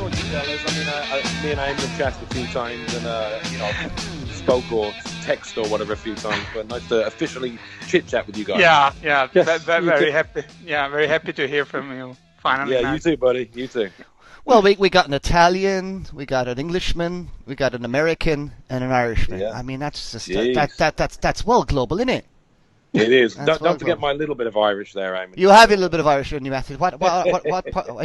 saw you fellas. I mean, me and Eamon have chatted a few times and, spoke or text or whatever a few times. But nice to officially chit-chat with you guys. Yeah. Yes, Very happy. Yeah, very happy to hear from you. Finally. Yeah, man. you too, buddy. You too. Well, we got an Italian, we got an Englishman, we got an American, and an Irishman. Yeah. I mean, that's just Jeez. that's well global, isn't it? It is. That's Don't forget my little bit of Irish there, Eamon. You have a little bit of Irish in you, Matthew. What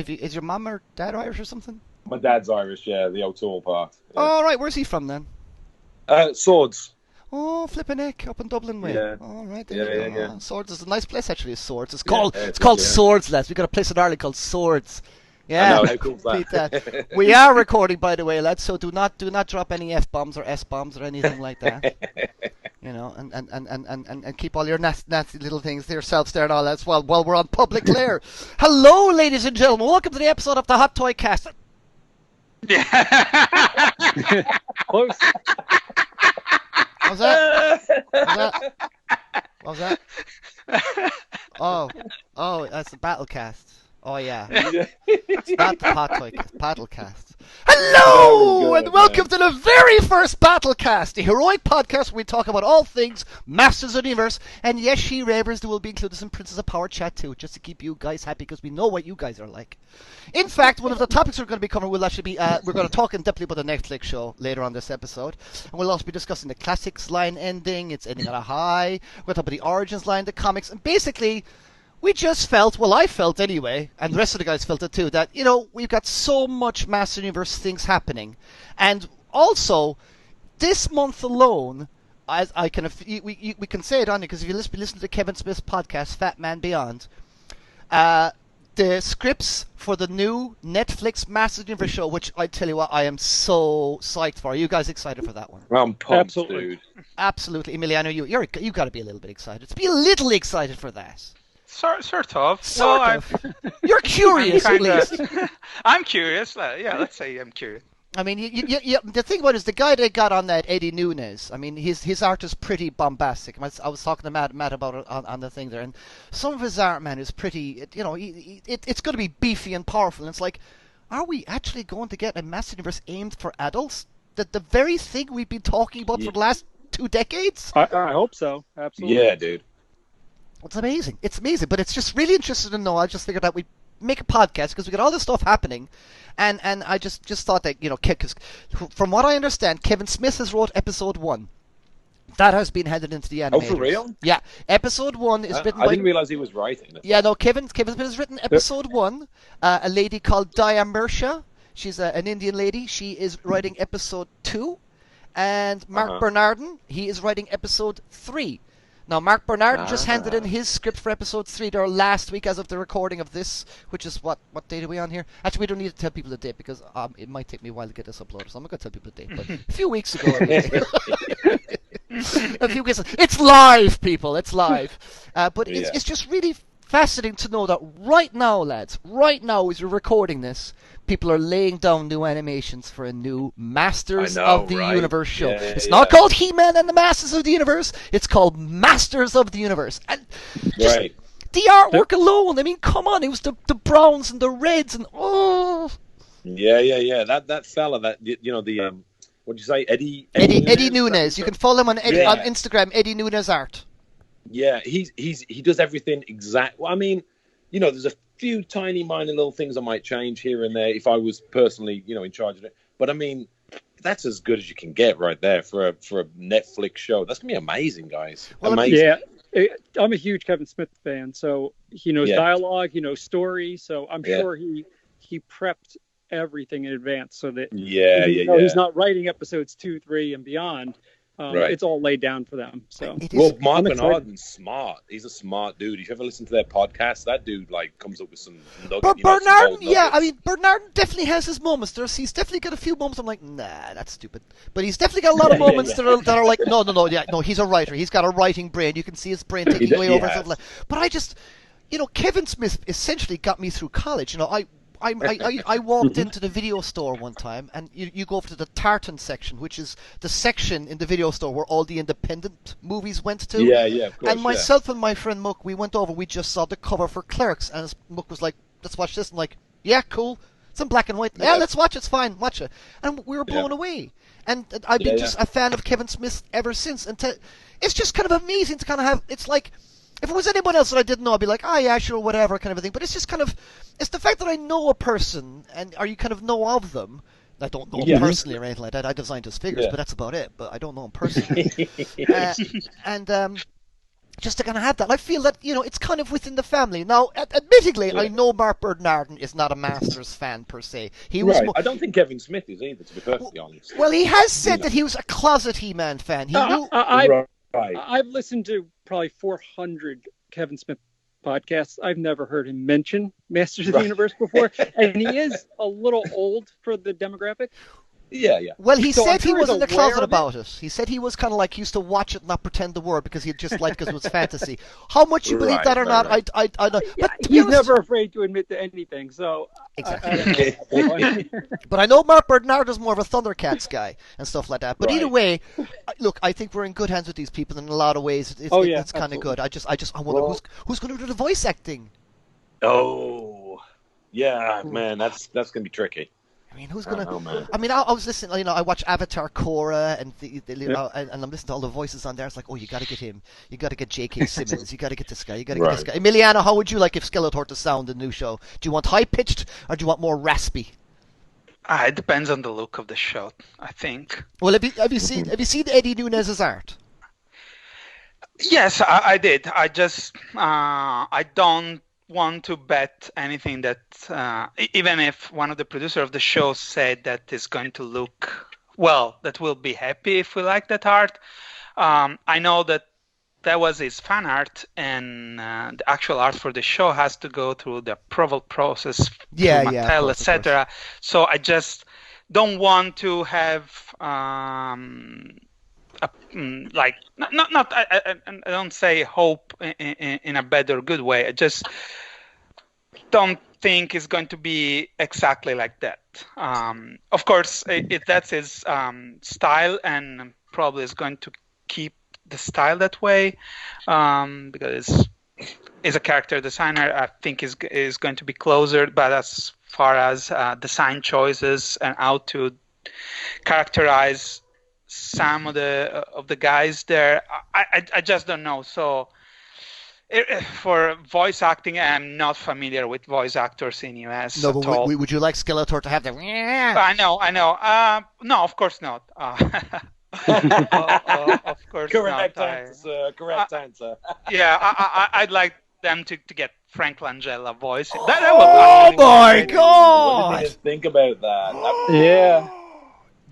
is your mum or dad Irish or something? My dad's Irish, yeah, the O'Toole part. Yeah. Oh, right. Where's he from then? Swords. Oh, flippin' heck, up in Dublin way. Yeah. All right, there you go. Yeah. Swords is a nice place, actually. Swords. It's Yeah, called yeah. Swords, lads. We got a place in Ireland called Swords. Yeah, I know, how cool is that? beat that. We are recording, by the way, lads. So do not drop any F-bombs or S-bombs or anything like that. And keep all your nasty little things to yourselves there and all that while we're on public lair. Hello, ladies and gentlemen. Welcome to the episode of the Hot Toy Cast. Yeah. Close. What was that? What was that? Oh, that's the BattleCast. Oh, yeah. It's not the Hot Toy Cast, BattleCast. Hello, and welcome to the very first BattleCast, the heroic podcast where we talk about all things Masters of the Universe, and yes, she-ravers, there will be included some Princess of Power chat too, just to keep you guys happy, because we know what you guys are like. In fact, one of the topics we're going to be covering will actually be, we're going to talk in depth about the Netflix show later on this episode, and we'll also be discussing the classics line ending, it's ending on a high, we're going to talk about the origins line, the comics, and basically, we just felt, well, I felt anyway, and the rest of the guys felt it too, that, we've got so much Master Universe things happening. And also, this month alone, as I can, we can say it on it, because if you listen to Kevin Smith's podcast, Fat Man Beyond, the scripts for the new Netflix Master Universe show, which I tell you what, I am so psyched for. Are you guys excited for that one? I'm pumped, Absolutely. dude. Absolutely. Emiliano, you got to be a little bit excited. Be a little excited for that. Sort of. Sort Well, of. You're curious, at least. I'm curious. Yeah, let's say I'm curious. I mean, the thing about it is the guy they got on that, Eddie Nunes. I mean, his art is pretty bombastic. I was talking to Matt about it on the thing there, and some of his art, man, is pretty. It's going to be beefy and powerful. And it's like, are we actually going to get a Master Universe aimed for adults? The very thing we've been talking about for the last 2 decades. I hope so. Absolutely. Yeah, dude. It's amazing. It's amazing, but it's just really interesting to know. I just figured out we'd make a podcast because we got all this stuff happening, and I just thought that, cause from what I understand, Kevin Smith has wrote episode 1. That has been handed into the animators. Oh, for real? Yeah, episode 1 is written by... I didn't realize he was writing it. Yeah, no, Kevin Smith has written episode 1. A lady called Daya Mirsha, she's an Indian lady. She is writing episode 2, and Mark Bernardin, he is writing episode 3. Now, Mark Bernard just handed in his script for episode 3 there last week as of the recording of this, which is, what date are we on here? Actually, we don't need to tell people the date because it might take me a while to get this uploaded, so I'm not going to tell people the date. But a few weeks ago, it's live, people, it's live. But it's just really fascinating to know that right now, lads, as we're recording this, people are laying down new animations for a new Masters of the Universe show. It's not called He-Man and the Masters of the Universe. It's called Masters of the Universe. And just the artwork alone, I mean, come on. It was the browns and the reds and Yeah. That fella, that what'd you say, Eddie Nunes. You can follow him on Instagram, Eddie Nunes Art. Yeah, he does everything exact. Well, I mean, there's a few tiny minor little things I might change here and there if I was personally, in charge of it. But I mean, that's as good as you can get right there for a Netflix show. That's gonna be amazing, guys. Well, amazing. Yeah, I'm a huge Kevin Smith fan, so he knows dialogue, he knows story. So I'm sure he prepped everything in advance so that he's not writing episodes 2, 3, and beyond. It's all laid down for them. So Mark Bernardin's smart. He's a smart dude. If you ever listen to their podcast, that dude comes up with some. But Bernardin, I mean, Bernardin definitely has his moments. He's definitely got a few moments. I'm like, nah, that's stupid. But he's definitely got a lot of moments that are like, no, he's a writer. He's got a writing brain. You can see his brain taking way over. Something like. But I just, Kevin Smith essentially got me through college. I walked into the video store one time, and you go over to the tartan section, which is the section in the video store where all the independent movies went to. Yeah, of course. And myself and my friend Mook, we went over, we just saw the cover for Clerks, and Mook was like, let's watch this. I'm like, yeah, cool. It's in black and white. Yeah, let's watch it. It's fine. Watch it. And we were blown away. And I've been just a fan of Kevin Smith ever since. And it's just kind of amazing to kind of have. It's like if it was anyone else that I didn't know, I'd be like, oh yeah, sure, whatever, kind of a thing. But it's just kind of it's the fact that I know a person or you kind of know of them. I don't know him personally or anything like that. I designed his figures, but that's about it. But I don't know him personally. Just to kind of have that. I feel that, it's kind of within the family. Now, admittedly, I know Mark Bernardin is not a Masters fan per se. I don't think Kevin Smith is either, to be perfectly honest. Well, he has said that he was a closet He-Man fan. I've listened to probably 400 Kevin Smith podcasts. I've never heard him mention Masters of the Universe before, and he is a little old for the demographic. Yeah. Well, he said he was in the closet about it. He said he was kind of like he used to watch it and not pretend the word because he just liked because it was fantasy. How much you believe that or not, I don't. But he's never afraid to admit to anything. So exactly. But I know Mark Bernard is more of a Thundercats guy and stuff like that. But either way, look, I think we're in good hands with these people in a lot of ways. It's kind of good. I wonder who's going to do the voice acting. Oh, yeah, man, that's gonna be tricky. I mean, who's gonna? I mean, I was listening. I watch Avatar Korra, and and I'm listening to all the voices on there. It's like, oh, you got to get him. You got to get J.K. Simmons. You got to get this guy. You got to get this guy. Emiliano, how would you like if Skeletor to sound in the new show? Do you want high pitched or do you want more raspy? It depends on the look of the show, I think. Well, have you seen Eddie Nunez's art? Yes, I did. I just I don't want to bet anything that even if one of the producers of the show said that it's going to look well, that we'll be happy if we like that art. I know that was his fan art, and the actual art for the show has to go through the approval process through Mattel, etc. So I just don't want to have I don't say hope in a bad or good way. I just don't think it's going to be exactly like that. Of course, that's his style, and probably is going to keep the style that way because he's a character designer. I think is going to be closer, but as far as design choices and how to characterize some of the guys there, I just don't know. So for voice acting, I'm not familiar with voice actors in US at all. Would you like Skeletor to have the? I know. No, of course not. Of course correct not. Answer. Correct answer. Yeah, I'd like them to get Frank Langella voice. Oh my God! What did you think about that? Yeah.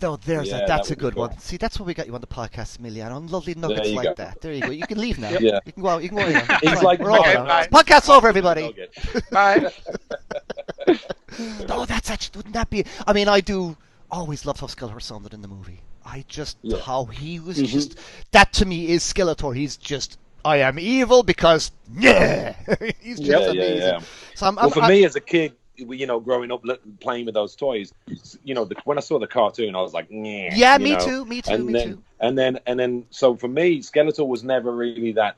No, that's a good one. See, that's what we got you on the podcast, Emiliano. Lovely nuggets like that. There you go. You can leave now. You can go out. You can go out. It's like we're over now. Podcast's over, everybody. Bye. Oh, that's actually, wouldn't that be? I mean, I do always love how Skeletor sounded in the movie. How he was just, that to me is Skeletor. He's just, I am evil because, he's just amazing. Yeah. So for me as a kid, growing up playing with those toys, when I saw the cartoon, I was like, me too. And then, so for me, Skeletor was never really that.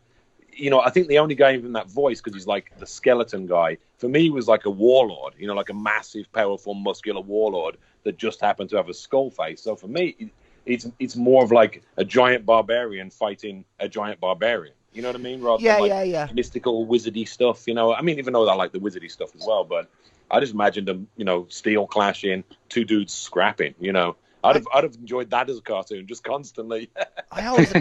I think they only gave him that voice because he's like the skeleton guy. For me, he was like a warlord, like a massive, powerful, muscular warlord that just happened to have a skull face. So for me, it's more of like a giant barbarian fighting a giant barbarian. You know what I mean? Rather than mystical, wizardy stuff. I mean, even though I like the wizardy stuff as well, but I just imagined them, steel clashing, two dudes scrapping. I'd have enjoyed that as a cartoon, just constantly. I always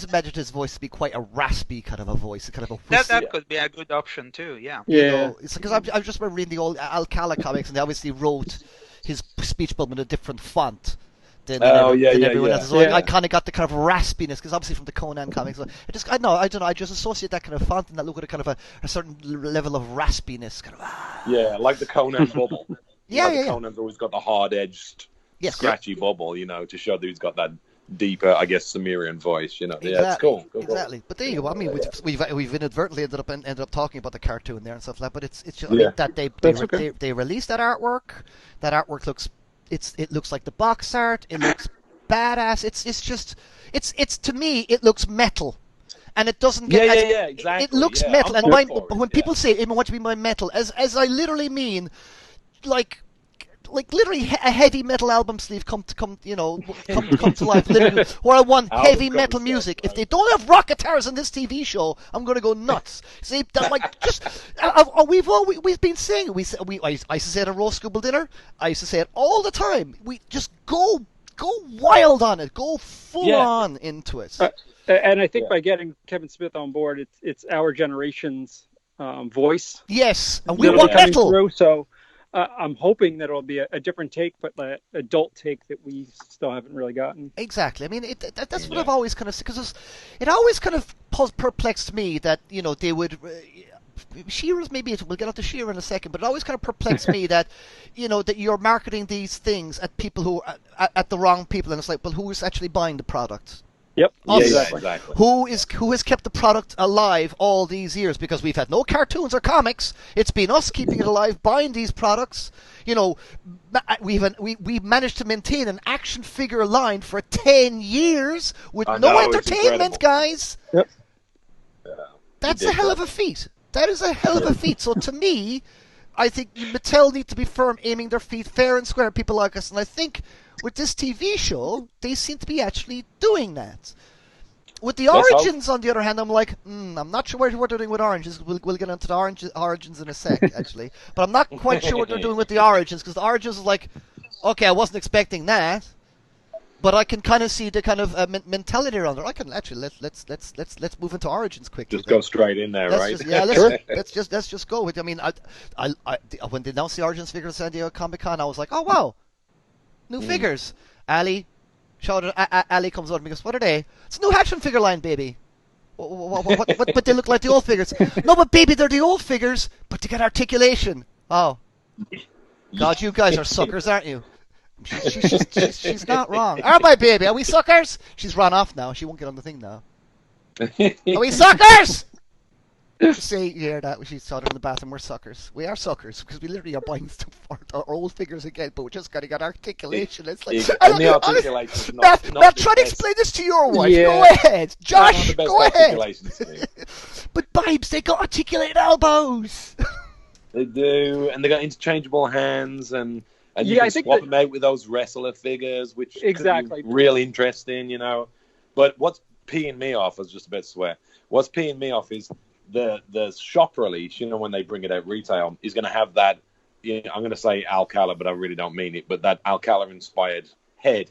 imagined his voice to be quite a raspy kind of a voice, kind of a whistle. That could be a good option too. Yeah. It's because I've just been reading the old Alcala comics, and they obviously wrote his speech bubble in a different font than everyone else. So I kind of got the kind of raspiness because obviously from the Conan comics, I don't know. I just associate that kind of font and that look at a kind of a certain level of raspiness, kind of. Like the Conan bubble. Conan's always got the hard-edged, scratchy bubble, to show that he's got that deeper, I guess, Sumerian voice. Exactly. Yeah, it's cool. Exactly. But there you go. I mean, we've inadvertently ended up talking about the cartoon there and stuff like that. But it's just I mean, that they released that artwork. That artwork looks. It looks like the box art. It looks badass. It's to me it looks metal, and it doesn't get. Exactly. It looks metal, and when people say, "What do you mean by metal?" as I literally mean, like like literally a heavy metal album sleeve come to life. Literally, where I want heavy metal music. If they don't have rock guitars in this TV show, I'm going to go nuts. See, that, like, just we've been saying it. I used to say it at roast school dinner. I used to say it all the time. We just go wild on it. Go full on into it. And I think by getting Kevin Smith on board, it's our generation's voice. Yes, and we want metal. Through, so I'm hoping that it'll be a different take, but an adult take that we still haven't really gotten. Exactly. I mean, that's what I've always kind of, because it always kind of perplexed me that, you know, they would. Shearers, maybe we'll get on to Shearer in a second, but it always kind of perplexed me that, you know, that you're marketing these things at people who at the wrong people, and it's like, well, who is actually buying the product? Yep. Exactly. Who has kept the product alive all these years? Because we've had no cartoons or comics. It's been us keeping it alive, buying these products. You know, we've managed to maintain an action figure line for 10 years with no entertainment, guys. Yep. That's a hell of a feat. That is a hell of a feat. So to me, I think Mattel need to be firm, aiming their feet fair and square at people like us. And I think with this TV show, they seem to be actually doing that. With the Origins, on the other hand, I'm like, I'm not sure what they're doing with Origins. We'll get into the Origins in a sec, actually. But I'm not quite sure what they're doing with the Origins, because the Origins is like, okay, I wasn't expecting that. But I can kind of see the kind of mentality around it. I can actually let's move into Origins quickly. Just go straight in there, right? Let's just go with it. I mean, I when they announced the Origins figure at San Diego Comic-Con, I was like, oh wow, new figures. Ali comes over and goes, what are they? It's a new action figure line, baby. What, but they look like the old figures. No, but baby, they're the old figures, but they got articulation. Oh, God, you guys are suckers, aren't you? She's not wrong. Are my baby? Are we suckers? She's run off now. She won't get on the thing now. Are we suckers? Say, yeah, that she saw it in the bathroom. We're suckers. We are suckers because we literally are buying stuff for our old figures again, but we just got to get articulation. It's like, Matt, try to explain this to your wife. Yeah. Go ahead, Josh. Go ahead. But babes, they got articulated elbows. They do, and they got interchangeable hands and you can swap them out with those wrestler figures, which could be really interesting, you know. But what's peeing me off, I was just about to swear, what's peeing me off is the shop release, you know, when they bring it out retail, is going to have that, you know, I'm going to say Alcala, but I really don't mean it, but that Alcala-inspired head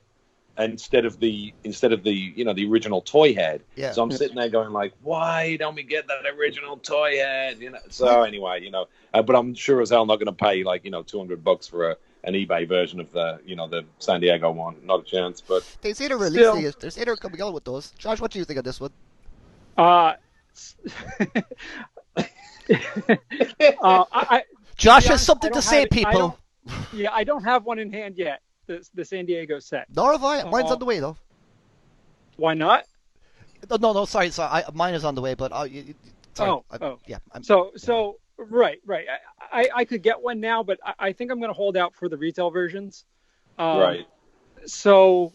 instead of the you know, the original toy head. Yeah. So I'm sitting there going like, why don't we get that original toy head? You know. So anyway, you know, but I'm sure as hell not going to pay like, you know, $200 for an eBay version of the, you know, the San Diego one. Not a chance. But there's either releasing it. There's either coming out with those. Josh, what do you think of this one? Josh has something to say, people. I don't have one in hand yet. The San Diego set. Nor have I. Mine's on the way, though. Why not? No, sorry. Mine is on the way, but sorry. Yeah. So right. I could get one now, but I think I'm going to hold out for the retail versions. Right. So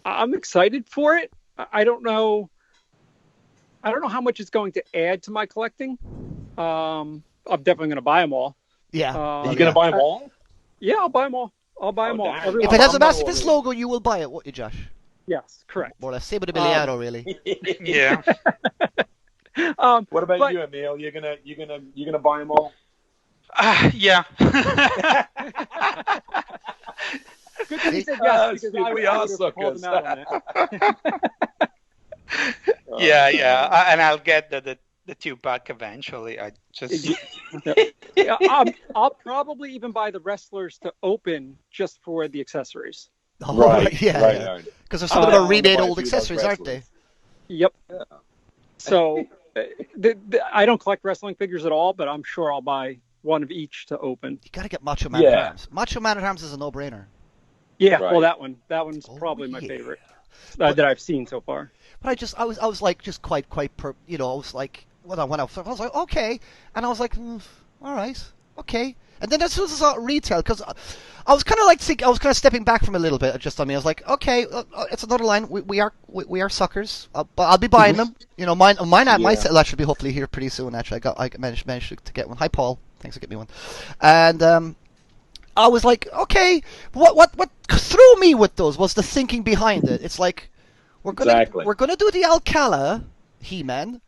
I'm excited for it. I don't know how much it's going to add to my collecting. I'm definitely going to buy them all. Yeah. Are you going to buy them all? Yeah, I'll buy them all. I'll buy them all. If it has a Masterpiece logo, you will buy it, won't you, Josh? Yes, correct. More or less. Same with Emiliano, really. Yeah. What about you, Emil? You're gonna buy them all? Yeah. Good thing you said yes, because we are suckers. Yeah. And I'll get the 2-pack eventually. I just I'll probably even buy the wrestlers to open just for the accessories. Oh, right. Because there's some of them remade old accessories, aren't they? Yep. Yeah. So I don't collect wrestling figures at all, but I'm sure I'll buy one of each to open. You got to get Macho Man at Arms. Macho Man at Arms is a no-brainer. Yeah, right. Well, that one's probably my favorite that I've seen so far. But I was like just quite you know, I was like when I went out, I was like okay, and I was like all right, okay. And then as soon as I saw it retail, because I was kind of like I was kind of stepping back from a little bit. Just I mean, I was like, okay, it's another line. We are suckers. I'll be buying them. You know, my set will actually be hopefully here pretty soon. Actually, I managed to get one. Hi, Paul. Thanks for getting me one. And I was like, okay, what threw me with those was the thinking behind it. It's like we're gonna do the Alcala He-Man,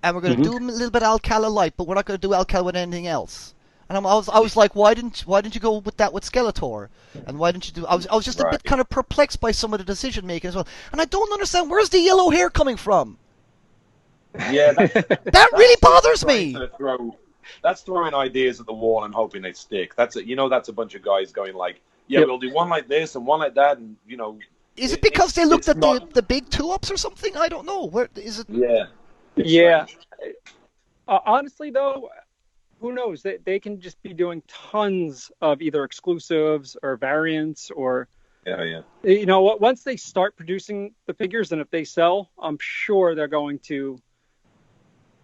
and we're gonna do a little bit of Alcala Light, but we're not gonna do Alcala with anything else. And I was like, why didn't you go with that with Skeletor? And why didn't you do? I was just a bit kind of perplexed by some of the decision making as well. And I don't understand, where's the yellow hair coming from? Yeah, that really bothers me. That's throwing ideas at the wall and hoping they stick. That's a bunch of guys going like, we'll do one like this and one like that, and Is it because they looked at the big 2-ups or something? I don't know. Where is it? Yeah. Honestly, though, who knows? They can just be doing tons of either exclusives or variants or. Once they start producing the figures and if they sell, I'm sure they're going to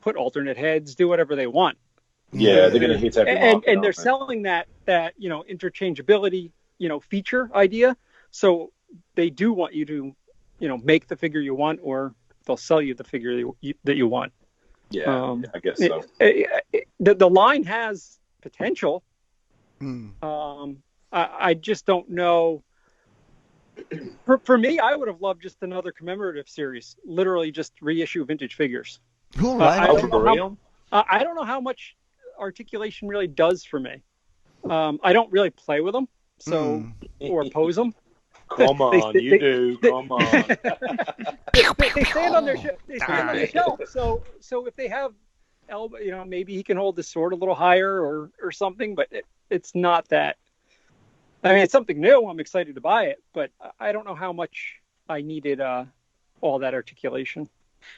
put alternate heads, do whatever they want. Yeah, they're going to hit every market, and they're selling that interchangeability feature idea. So they do want you to make the figure you want, or they'll sell you the figure that you want. Yeah, I guess so. The line has potential. I just don't know. For me, I would have loved just another commemorative series, literally just reissue vintage figures. Cool, right? I don't know how much articulation really does for me. I don't really play with them, or pose them. Come on, you do. Come on. They stand on their shelf. So if they have elbow, maybe he can hold the sword a little higher or something. But it's not that. I mean, it's something new. I'm excited to buy it, but I don't know how much I needed all that articulation.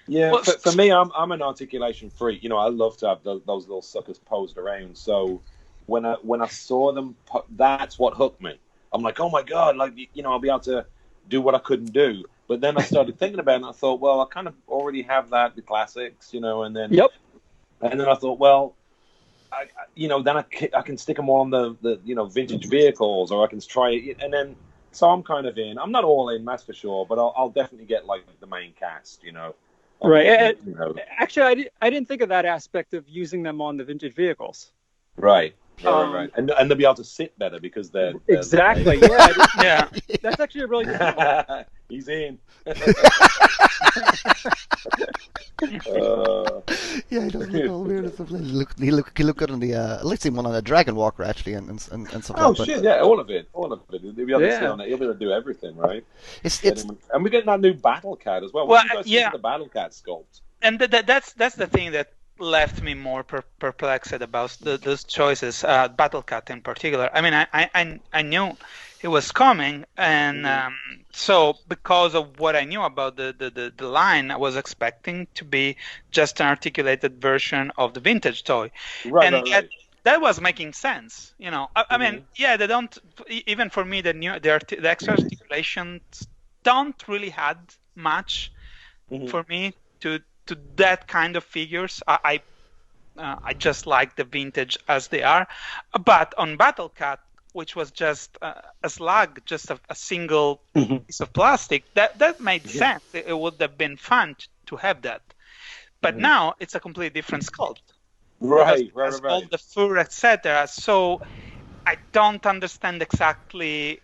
Yeah, for me, I'm an articulation freak. I love to have those little suckers posed around. So when I saw them, that's what hooked me. I'm like, oh my god, like I'll be able to do what I couldn't do. But then I started thinking about it, and I thought, well, I kind of already have that, the classics, and then and then I thought, well, then I can stick them on the vintage vehicles, or I can try it, and then so I'm kind of in. I'm not all in, that's for sure, but I'll definitely get like the main cast, Right. Actually, I didn't think of that aspect of using them on the vintage vehicles. Right. Right. And they'll be able to sit better because they're exactly. Yeah. That's actually a really good point. He's in. He doesn't look all weird and stuff. He look good on the. Let's see one on a Dragon Walker actually, and stuff. Oh shit! Yeah, all of it. He'll be able to sit on it. He'll be able to do everything, right? And we're getting that new BattleCat as well. What do you guys think of the BattleCat sculpt? And that's the thing that left me more perplexed about those choices, BattleCat in particular. I mean, I knew it was coming, and so because of what I knew about the line, I was expecting to be just an articulated version of the vintage toy, right. That was making sense. I mean, they don't, even for me, the extra articulations don't really had much for me to that kind of figures. I just like the vintage as they are, but on BattleCat, which was just a slug, just a single piece of plastic, that made sense. It would have been fun to have that, but now it's a completely different sculpt. Right. All the fur, etc. So I don't understand exactly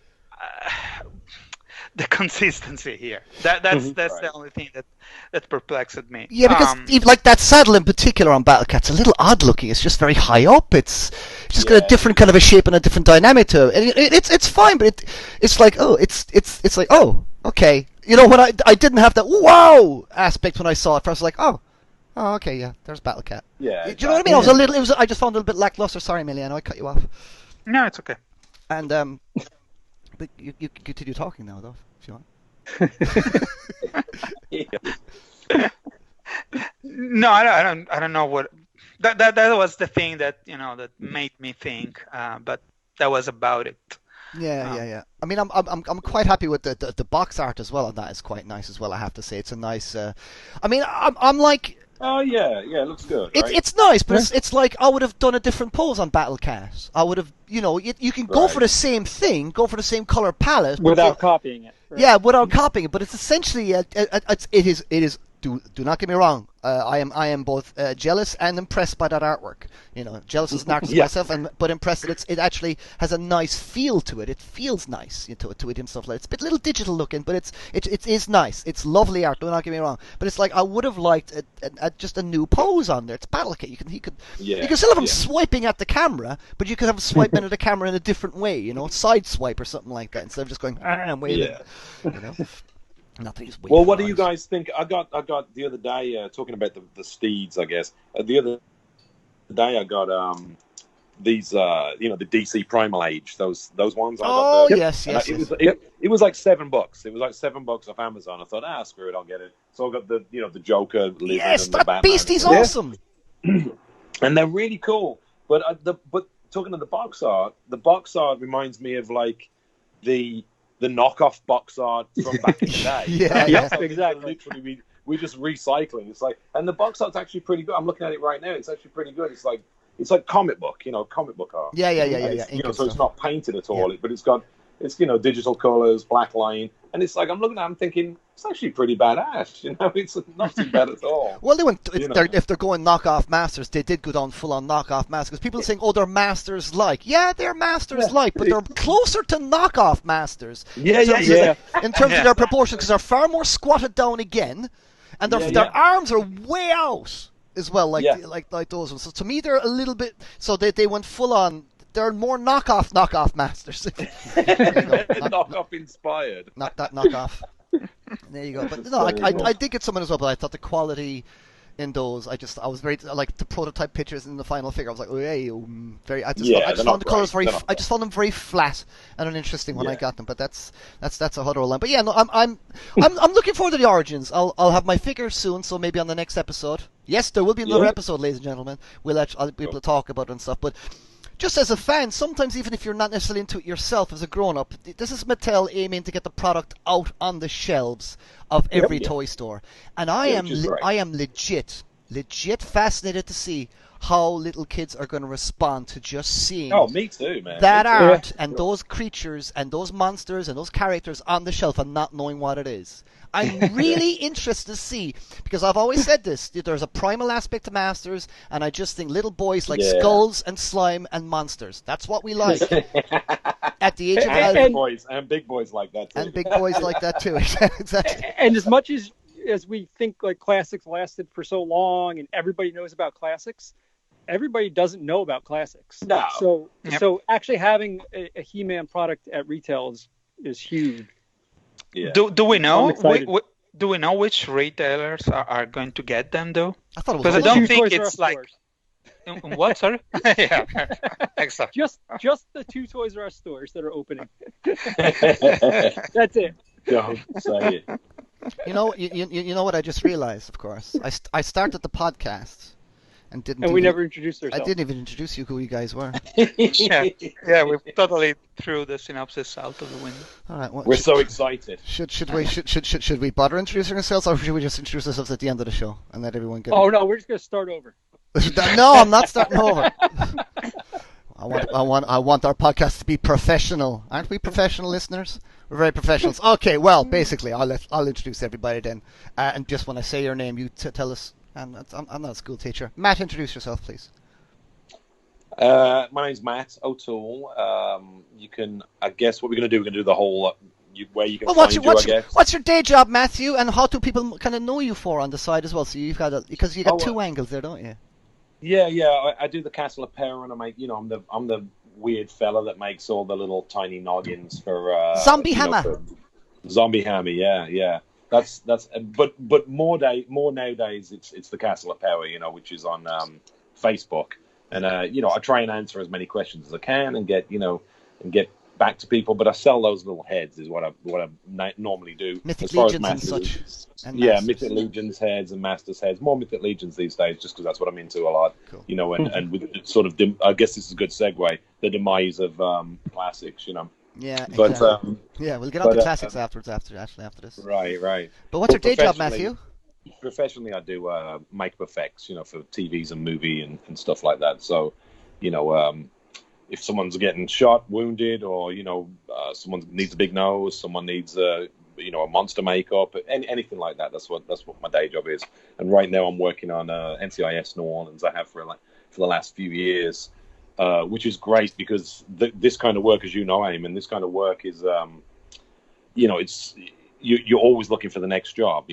the consistency here. That's the only thing that perplexed me. Yeah, because even like that saddle in particular on BattleCat's a little odd looking. It's just very high up. It's just got a different kind of a shape and a different dynamic to it. And it's fine, but it's like it's like okay. When I didn't have that wow aspect when I saw it first, I was like oh okay, yeah, there's BattleCat. Yeah. Do you know what I mean? I just found it a little bit lackluster. Sorry, Emiliano, I cut you off. No, it's okay. And but you continue talking now, though, if you want. No, I don't know what that was the thing that that made me think, but that was about it. Yeah. I mean, I'm quite happy with the box art as well, and that is quite nice as well. I have to say, it's a nice. I mean, I'm like. Oh yeah, it looks good. Right? It's nice, but it's like I would have done a different pose on BattleCast. I would have, you can go for the same thing, go for the same color palette without copying it. Right? Yeah, without copying it, but it's essentially it is. Do not get me wrong. I am both jealous and impressed by that artwork. Jealous as an artist myself, but impressed that it actually has a nice feel to it. It feels nice to it and stuff like that. It's a bit little digital looking, but it is nice. It's lovely art. Do not get me wrong. But it's like I would have liked just a new pose on there. It's BattleCast. You can still have him swiping at the camera, but you could have him swiping at the camera in a different way. Side swipe or something like that instead of just going I'm waving. Yeah. Well, what do you guys think? I got the other day talking about the steeds. I guess the other day I got these the DC Primal Age those ones. Yes. It was like $7. It was like $7 off Amazon. I thought, screw it, I'll get it. So I got the the Joker. Yes, and that the Batman. beastie's awesome. And they're really cool. But talking to the box art reminds me of like the knockoff box art from back in the day. Yeah, exactly. Literally, we're just recycling. It's like, and the box art's actually pretty good. I'm looking at it right now. It's actually pretty good. It's like comic book, comic book art. Yeah. So it's not painted at all, but it's digital colors, black line, and it's like I'm looking at it, I'm thinking it's actually pretty badass. It's not too bad at all. Well, they went if they're going knockoff masters, they did go down full on knockoff masters. Because people are saying, they're masters like. Yeah, they're masters like, but they're closer to knockoff masters. In terms of their proportions, because they're far more squatted down again, and their arms are way out as well, like those ones. So to me, they're a little bit. So they went full on. They're more knockoff masters. Knockoff inspired. Not that knockoff. There you go. But no, I did get someone as well. But I thought the quality in those, I was very like the prototype pictures in the final figure. I was like, I just found the colors I just found them very flat and uninteresting when I got them. But that's a other line. But yeah, no, I'm looking forward to the origins. I'll have my figure soon, so maybe on the next episode. Yes, there will be another episode, ladies and gentlemen. I'll be able to talk about it and stuff, but. Just as a fan, sometimes even if you're not necessarily into it yourself as a grown-up, this is Mattel aiming to get the product out on the shelves of every toy store. And I am legit fascinated to see how little kids are going to respond to just seeing me too, man. that art and those creatures and those monsters and those characters on the shelf and not knowing what it is. I'm really interested to see, because I've always said this, there's a primal aspect to Masters, and I just think little boys like skulls and slime and monsters. That's what we like. At the age of 11. And big boys like that too. And big boys like that too, exactly. And as much as we think like classics lasted for so long and everybody knows about classics, everybody doesn't know about classics. No. So actually having a He-Man product at retail is huge. Yeah. Do we know? Do we know which retailers are going to get them though? I thought it was because I don't think it's like what? Sorry. Yeah. Excellent. Just the 2 Toys R Us stores that are opening. That's it. Don't say it. You know what I just realized? Of course, I started the podcast. And we never introduced ourselves. I didn't even introduce you who you guys were. yeah, we totally threw the synopsis out of the window. All right, we're so excited. Should we bother introducing ourselves, or should we just introduce ourselves at the end of the show and let everyone get? Oh no, we're just gonna start over. No, I'm not starting over. I want our podcast to be professional. Aren't we professional listeners? We're very professionals. Okay, well, basically, I'll introduce everybody then, and just when I say your name, you tell us. And I'm not a school teacher. Matt, introduce yourself, please. My name's Matt O'Toole. You can, I guess, what we're going to do, we're going to do the whole where you can find you, I guess. What's your day job, Matthew, and how do people kind of know you for on the side as well? So you've got because you got 2 angles there, don't you? Yeah. I do the Castle of Peril, and I make, I'm the weird fella that makes all the little tiny noggins for Zombie Hammer. Zombie Hammer, yeah. That's but more nowadays it's the Castle of Power, which is on Facebook, and I try and answer as many questions as I can and get back to people, but I sell those little heads is what I normally do. Mythic Legions and such. Mythic Legions heads and Masters heads. More Mythic Legions these days, just because that's what I'm into a lot. Cool. And with sort of I guess this is a good segue. The demise of classics, Yeah, but exactly. We'll get on to classics after this. Right. But what's your day job, Matthew? Professionally, I do makeup effects, for TVs and movie and stuff like that. So, if someone's getting shot, wounded, or someone needs a big nose, someone needs a a monster makeup, anything like that. That's what my day job is. And right now I'm working on NCIS New Orleans. I have for the last few years, which is great because this kind of work, as you know, Eamon, this kind of work is, it's you're always looking for the next job.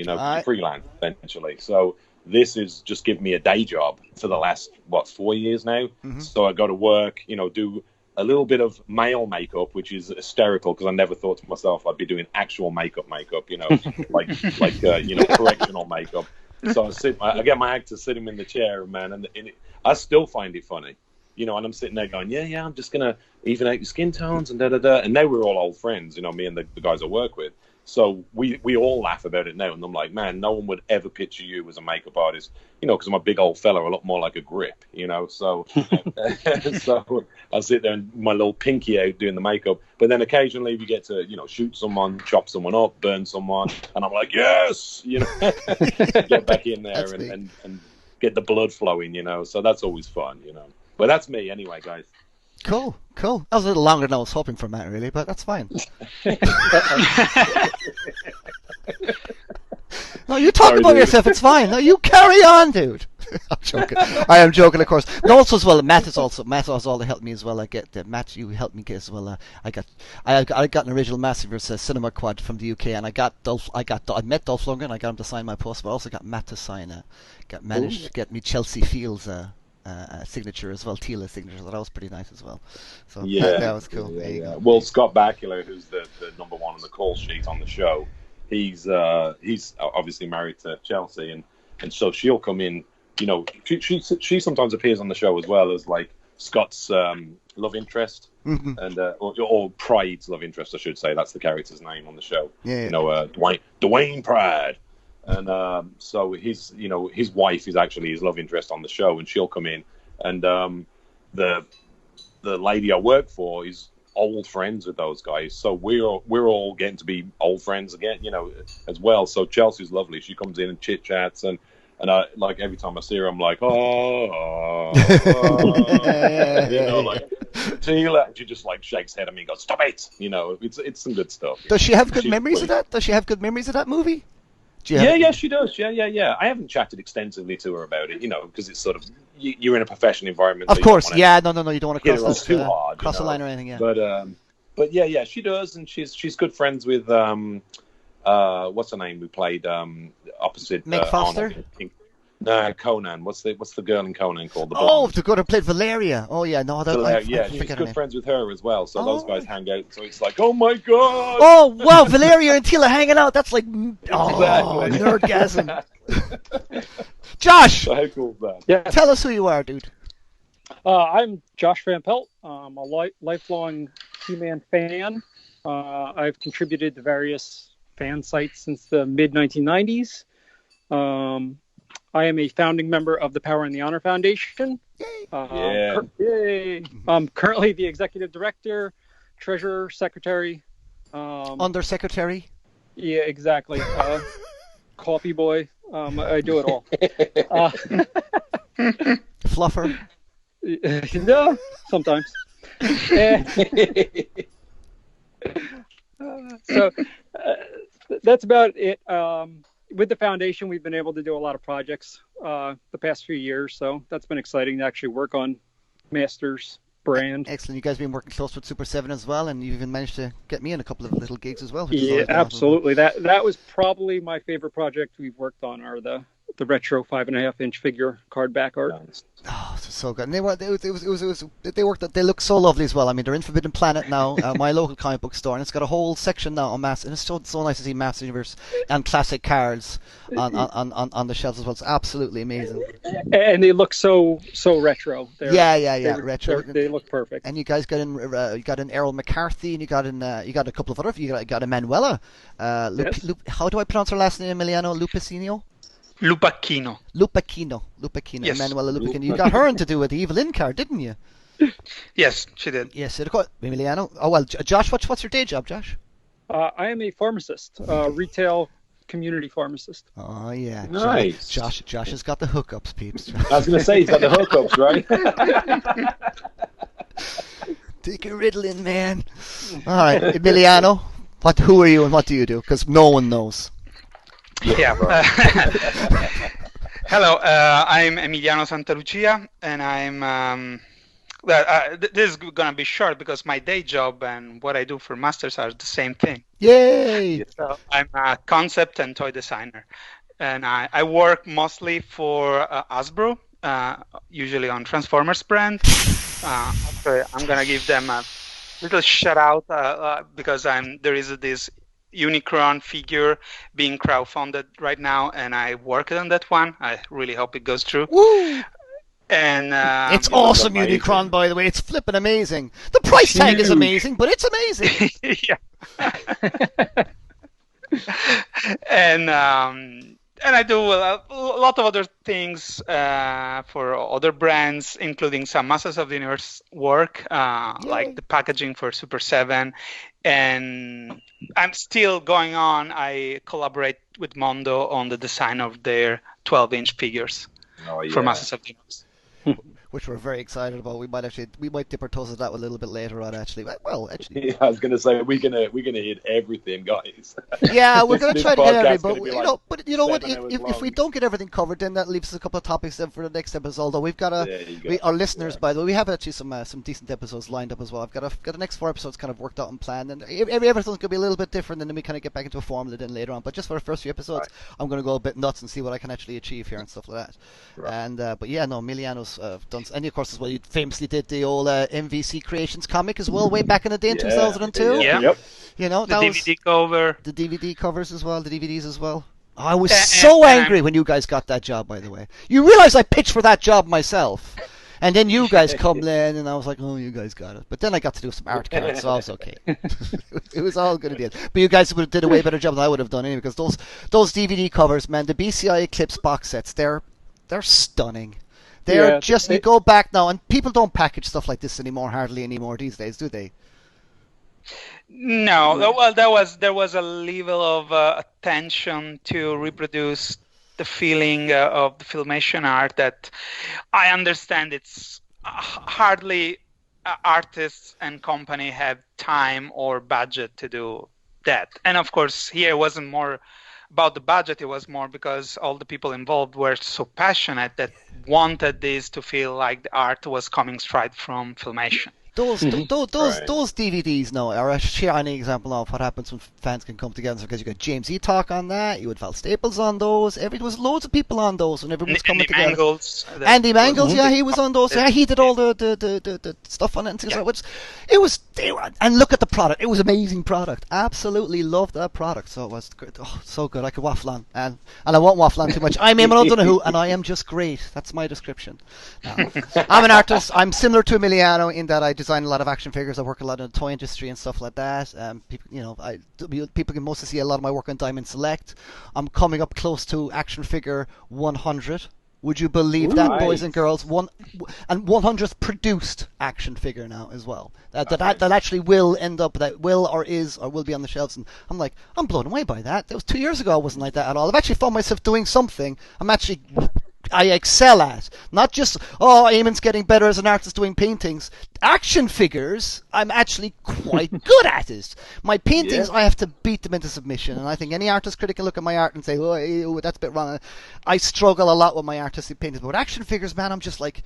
Freelance essentially. So this is just giving me a day job for the last 4 years now. Mm-hmm. So I go to work, do a little bit of male makeup, which is hysterical because I never thought to myself I'd be doing actual makeup, like correctional makeup. So I get my actors sitting in the chair, man, and I still find it funny, and I'm sitting there going, yeah, I'm just gonna even out your skin tones and da. And now we're all old friends, me and the guys I work with. So we all laugh about it now, and I'm like, man, no one would ever picture you as a makeup artist, because I'm a big old fella, I look more like a grip, So, so I sit there and my little pinky out doing the makeup, but then occasionally we get to, shoot someone, chop someone up, burn someone, and I'm like, yes, get back in there and get the blood flowing, So that's always fun, But that's me anyway, guys. Cool. That was a little longer than I was hoping for, Matt, really, but that's fine. No, you talk about yourself, it's fine. No, you carry on, dude. I'm joking. I am joking, of course. But also as well, Matt has all to help me as well. I get Matt, you helped me get as well. I got an original Massiverse cinema quad from the UK, and I met Dolph Lundgren. I got him to sign my poster, but I also got Matt to sign. Managed to get me Chelsea Fields signature as well, Tila's signature. So that was pretty nice as well. So that was cool. Yeah, there you go. Well, Scott Bakula, who's the number one on the call sheet on the show, he's obviously married to Chelsea, and so she'll come in. She sometimes appears on the show as well as like Scott's love interest, mm-hmm. and or Pride's love interest, I should say. That's the character's name on the show. Yeah. Dwayne Pride. And so his wife is actually his love interest on the show, and she'll come in, and the lady I work for is old friends with those guys, so we're all getting to be old friends again, as well. So Chelsea's lovely. She comes in and chit chats, and I like every time I see her, I'm like, Tila, she just like shakes head at me and goes, stop it, it's some good stuff. Does she have good memories of that? Does she have good memories of that movie? Yeah, she does. Yeah. I haven't chatted extensively to her about it, because it's sort of you're in a professional environment. Of course, no, you don't want to cross too hard, cross the line or anything. Yeah, but yeah, she does, and she's good friends with what's her name? Who played opposite Meg Foster? No, Conan. What's the girl in Conan called? The girl who played Valeria. Oh yeah, no, she's good friends with her as well. So those guys hang out. So it's like, oh my god! Oh wow, Valeria and Tila hanging out. That's like, nerdgasm. Josh, so how cool is that? Yeah, tell us who you are, dude. I'm Josh Van Pelt. I'm a lifelong He-Man fan. I've contributed to various fan sites since the mid 1990s. I am a founding member of the Power and the Honor Foundation. Yay! I'm currently the executive director, treasurer, secretary. Undersecretary? Yeah, exactly. Coffee boy. I do it all. Fluffer? No, sometimes. So that's about it. With the foundation, we've been able to do a lot of projects the past few years, so that's been exciting to actually work on Masters brand. Excellent. You guys have been working close with Super 7 as well, and you've even managed to get me in a couple of little gigs as well. Yeah, absolutely. That was probably my favorite project we've worked on, are the retro 5.5-inch figure card back art. Oh, this is so good. And they look so lovely as well. I mean, they're in Forbidden Planet now, my local comic book store, and it's got a whole section now on and it's so nice to see Master Universe and classic cards on the shelves as well. It's absolutely amazing. And they look so retro. Retro. They look perfect. And you guys got in Errol McCarthy, and you got a couple of other. You got Emanuela. Yes. How do I pronounce her last name? Emiliano Lupacino. Lupacchino. Yes. Emanuela Lupacchino. You got her in to do with the Evil In card, didn't you? Yes, she did. Yes, Emiliano. Oh well, Josh, what's your day job, Josh? I am a pharmacist, retail community pharmacist. Oh yeah, nice. Josh has got the hookups, peeps. I was going to say he's got the hookups, right? Take a Ritalin, man. All right, Emiliano. Who are you and what do you do? Because no one knows. Yeah. Hello, I'm Emiliano Santalucia, and I'm. This is gonna be short because my day job and what I do for masters are the same thing. Yay! So I'm a concept and toy designer, and I work mostly for Hasbro, usually on Transformers brand. So I'm gonna give them a little shout out because there is this Unicron figure being crowdfunded right now, and I worked on that one. I really hope it goes through. Woo! And it's awesome, Unicron, by the way. It's flipping amazing. The price tag is amazing, but it's amazing. Yeah. And I do a lot of other things for other brands, including some Masters of the Universe work, like the packaging for Super 7. And I'm still going on. I collaborate with Mondo on the design of their 12-inch figures for Masters of the Universe. Which we're very excited about. We might dip our toes at that a little bit later on. Actually, yeah, I was gonna say we're gonna hit everything, guys. Yeah, we're gonna try to get everything, but you know what? If we don't get everything covered, then that leaves us a couple of topics then for the next episode. Although we've got our listeners, by the way, we have actually some decent episodes lined up as well. I've got the next 4 episodes kind of worked out and planned, and every episode's gonna be a little bit different, and then we kind of get back into a formula then later on. But just for the first few episodes, I'm gonna go a bit nuts and see what I can actually achieve here and stuff like that. Right. And but yeah, no, Emiliano's done. And of course, as well, you famously did the old MVC Creations comic as well, way back in the day in 2002. Yeah. Yep. You know, the DVD cover. The DVD covers as well, the DVDs as well. Oh, I was so angry when you guys got that job, by the way. You realize I pitched for that job myself. And then you guys come in, and I was like, oh, you guys got it. But then I got to do some art cards, so I was okay. It was all good at the end. But you guys did a way better job than I would have done anyway, because those DVD covers, man, the BCI Eclipse box sets, they're stunning. They're you go back now, and people don't package stuff like this hardly anymore these days, do they? No. Well, there was a level of attention to reproduce the feeling of the Filmation art that I understand it's hardly artists and company have time or budget to do that. And of course, here it wasn't more about the budget, it was more because all the people involved were so passionate that wanted this to feel like the art was coming straight from Filmation. Those DVDs now are a shining example of what happens when fans can come together, because you got James E. Talk on that, you had Val Staples on those, there was loads of people on those when everyone was coming together. Andy Mangles, yeah, he was on those. Yeah, he did all the stuff on it and things like that. And look at the product. It was an amazing product. Absolutely loved that product. So it was great. Oh, so good. I could waffle on. And I won't waffle on too much. I'm Eamon O'Donoghue, and I am just great. That's my description. Now, I'm an artist. I'm similar to Emiliano in that I design a lot of action figures. I work a lot in the toy industry and stuff like that. People can mostly see a lot of my work on Diamond Select. I'm coming up close to action figure 100. Would you believe that, boys and girls? 100th produced action figure now as well. That actually will end up, that will or will be on the shelves. And I'm like, I'm blown away by that. That was 2 years ago. I wasn't like that at all. I've actually found myself doing something I excel at. Not just, Eamon's getting better as an artist doing paintings. Action figures, I'm actually quite good at it. My paintings, I have to beat them into submission. And I think any artist critic can look at my art and say, oh, that's a bit wrong. I struggle a lot with my artistic paintings. But with action figures, man, I'm just like,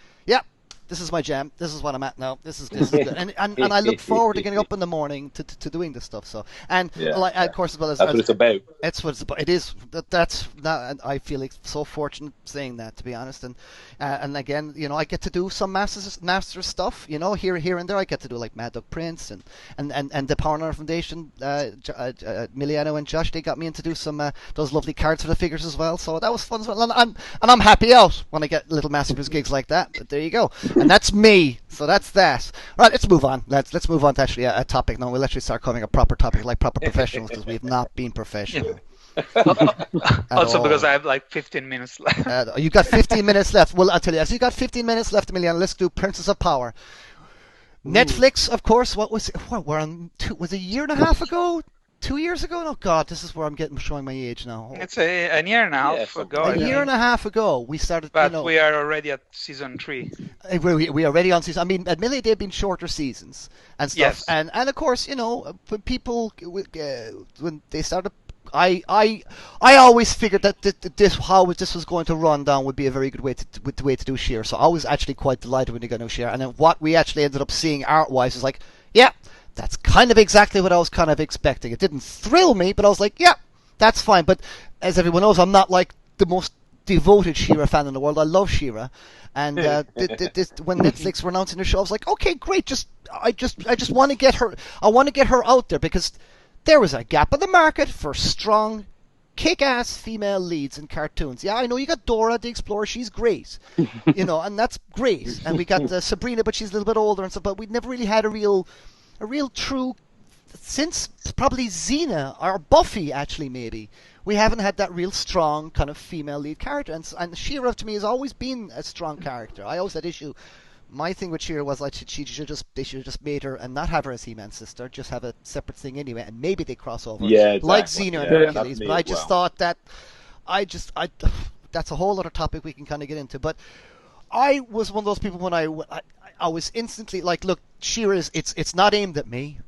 this is my jam. This is what I'm at now. This is good. And I look forward to getting up in the morning to doing this stuff. So of course, as well as that's what it's about. That's what it's about. It is. That's not. I feel like so fortunate saying that, to be honest. And again, I get to do some master stuff. Here and there, I get to do like Mad Dog Prince and the Power and Honor Foundation. Emiliano and Josh, they got me in to do some those lovely cards for the figures as well. So that was fun as well. And I'm happy out when I get little Massacres gigs like that. But there you go. And that's me. So that's that. All right, let's move on. Let's move on to actually a topic now. We'll actually start covering a proper topic like proper professionals, because we have not been professional. Also because I have like 15 minutes left. You got 15 minutes left. Well, I'll tell you. So you got 15 minutes left, Emiliano. Let's do Princess of Power. Netflix, of course. What was it? Was a year and a half ago? 2 years ago? Oh God, this is where I'm showing my age now. It's a year and a half ago. A year and a half ago, we started. But we are already at season 3. We are already on season. I mean, admittedly, they've been shorter seasons and stuff. Yes. And of course, when people when they started. I always figured that this was going to run down would be a very good way to do She-Ra. So I was actually quite delighted when they got no She-Ra. And then what we actually ended up seeing art-wise is like, yeah, that's kind of exactly what I was kind of expecting. It didn't thrill me, but I was like, yeah, that's fine. But as everyone knows, I'm not like the most devoted She-Ra fan in the world. I love She-Ra. And when Netflix were announcing the show, I was like, okay, great. I just want to get her. I want to get her out there because there was a gap in the market for strong, kick-ass female leads in cartoons. Yeah, I know you got Dora the Explorer. She's great, and that's great. And we got Sabrina, but she's a little bit older and stuff. But we'd never really had a real true, since probably Xena or Buffy, actually, maybe. We haven't had that real strong kind of female lead character. And She-Ra, to me, has always been a strong character. I always had issue. My thing with She-Ra was like they should have just made her and not have her as He-Man's sister, just have a separate thing anyway, and maybe they cross over. Yeah, exactly. Like Xena and Hercules. But I just thought that that's a whole other topic we can kind of get into. But I was one of those people when I was instantly like, look, She-Ra is it's not aimed at me.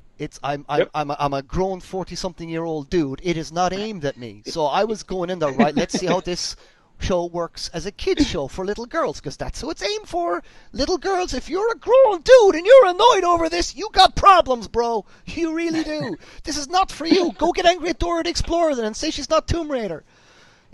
I'm a grown 40-something-year-old dude. It is not aimed at me. So I was going in there, right, let's see how this show works as a kids show for little girls, because that's who it's aimed for. Little girls. If you're a grown dude and you're annoyed over this, you got problems, bro. You really do. This is not for you. Go get angry at Dora the Explorer then and say she's not Tomb Raider.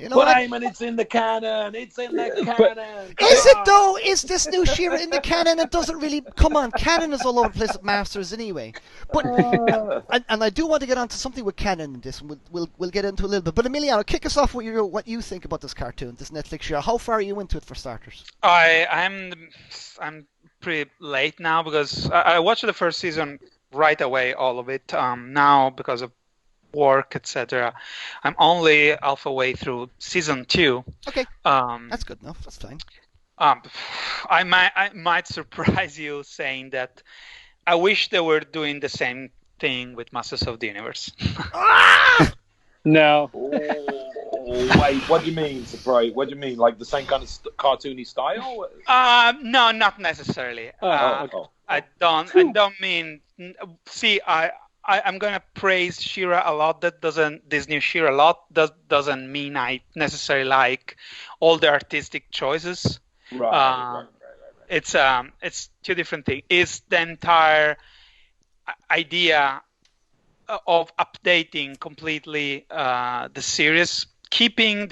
But Eamon, it's in the canon. It's in the canon. Is it though? Is this new She-Ra in the canon? It doesn't really. Come on, canon is all over the place at Masters anyway. But and I do want to get onto something with canon in this, and we'll get into a little bit. But Emiliano, kick us off with what you think about this cartoon, this Netflix She-Ra. How far are you into it, for starters? I'm pretty late now because I watched the first season right away, all of it. Now because of work, etc. I'm only halfway through season 2. Okay, that's good enough. That's fine. I might surprise you saying that I wish they were doing the same thing with Masters of the Universe. No. Wait, what do you mean, surprise? What do you mean, like the same kind of cartoony style? No, not necessarily. I don't mean. See, I'm gonna praise She-Ra a lot. This new She-Ra a lot. Doesn't mean I necessarily like all the artistic choices. Right. It's two different things. It's the entire idea of updating completely the series, keeping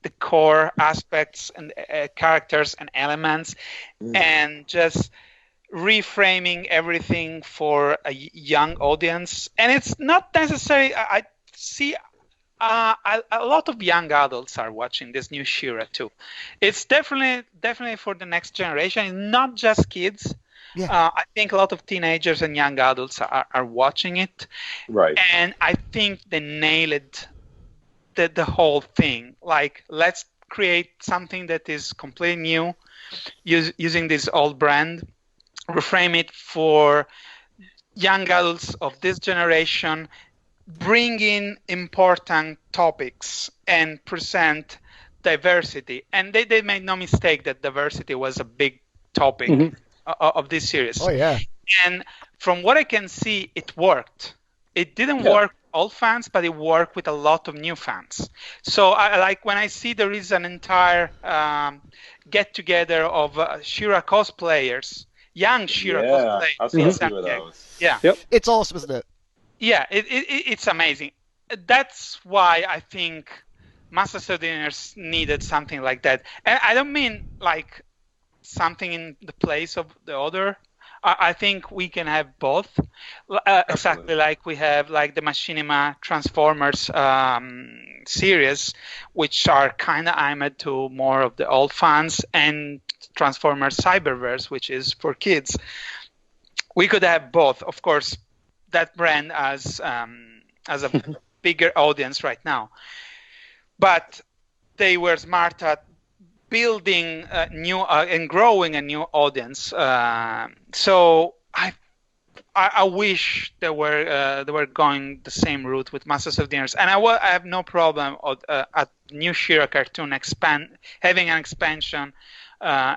the core aspects and characters and elements, and just reframing everything for a young audience. And it's not necessarily. I see a lot of young adults are watching this new She-Ra too. It's definitely for the next generation, not just kids. Yeah. I think a lot of teenagers and young adults are watching it. Right. And I think they nailed the whole thing. Like, let's create something that is completely new, using this old brand, reframe it for young adults of this generation, bring in important topics and present diversity. And they made no mistake that diversity was a big topic of this series. Oh, yeah. And from what I can see, it worked. It didn't work with old fans, but it worked with a lot of new fans. So I like when I see there is an entire get-together of She-Ra cosplayers, young She-Ra cosplayers. I've seen a few of those. Yeah. Yep. It's awesome, isn't it? Yeah, it's amazing. That's why I think Masters of the Universe needed something like that. And I don't mean like something in the place of the other. I think we can have both, exactly like we have like the Machinima Transformers series, which are kind of aimed to more of the old fans, and Transformers Cyberverse, which is for kids. We could have both. Of course, that brand as a bigger audience right now. But they were smart at building a new and growing a new audience. So I wish they were going the same route with Masters of the Universe, and I have no problem at New She-Ra cartoon having an expansion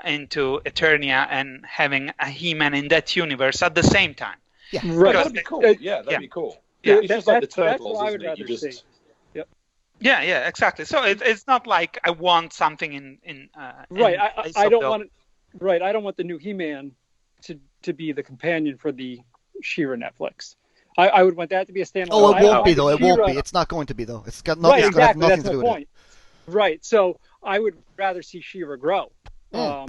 into Eternia and having a He-Man in that universe at the same time. Yeah, right. That'd be cool. Yeah, that'd be cool. Yeah, it's just like the Turtles, isn't it? You just... Yeah, exactly. So it's not like I want something in right. I don't want it. Right, I don't want the new He-Man to be the companion for the She-Ra Netflix. I would want that to be a standalone. Oh, it won't be though. It won't be. It's not going to be though. It's got nothing. Right, exactly. Nothing That's to do my with point. Right. So I would rather see She-Ra grow. I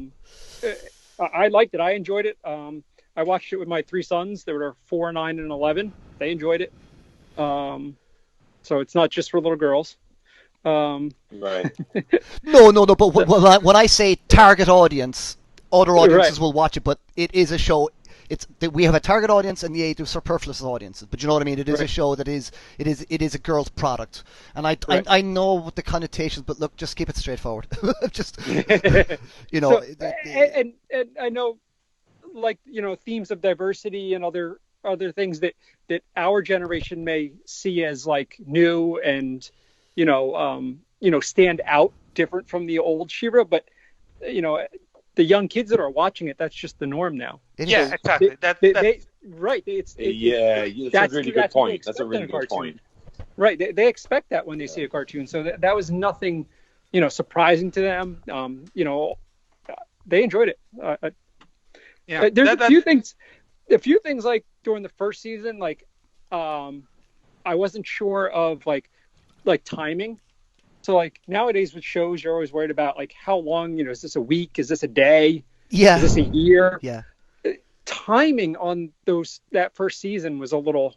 liked it. I enjoyed it. I watched it with my 3 sons. They were 4, 9, and 11. They enjoyed it. So it's not just for little girls. Right. No. But when I say target audience, other audiences will watch it. But it is a show. We have a target audience and the age of superfluous audiences. But you know what I mean? It is a show that is a girl's product. And I know what the connotations, but look, just keep it straightforward. Just you know. So, and I know, like, you know, themes of diversity and other things that our generation may see as like new and stand out different from the old She-Ra, but the young kids that are watching it, that's just the norm now. Yeah, exactly. That's right. That's a really good point. That's a really good point. Right. They expect that when they see a cartoon. So that was nothing, surprising to them. They enjoyed it. There's a few things like during the first season, like I wasn't sure of like timing. So like nowadays with shows, you're always worried about like how long, is this a week? Is this a day? Yeah. Is this a year? Yeah. Timing on that first season was a little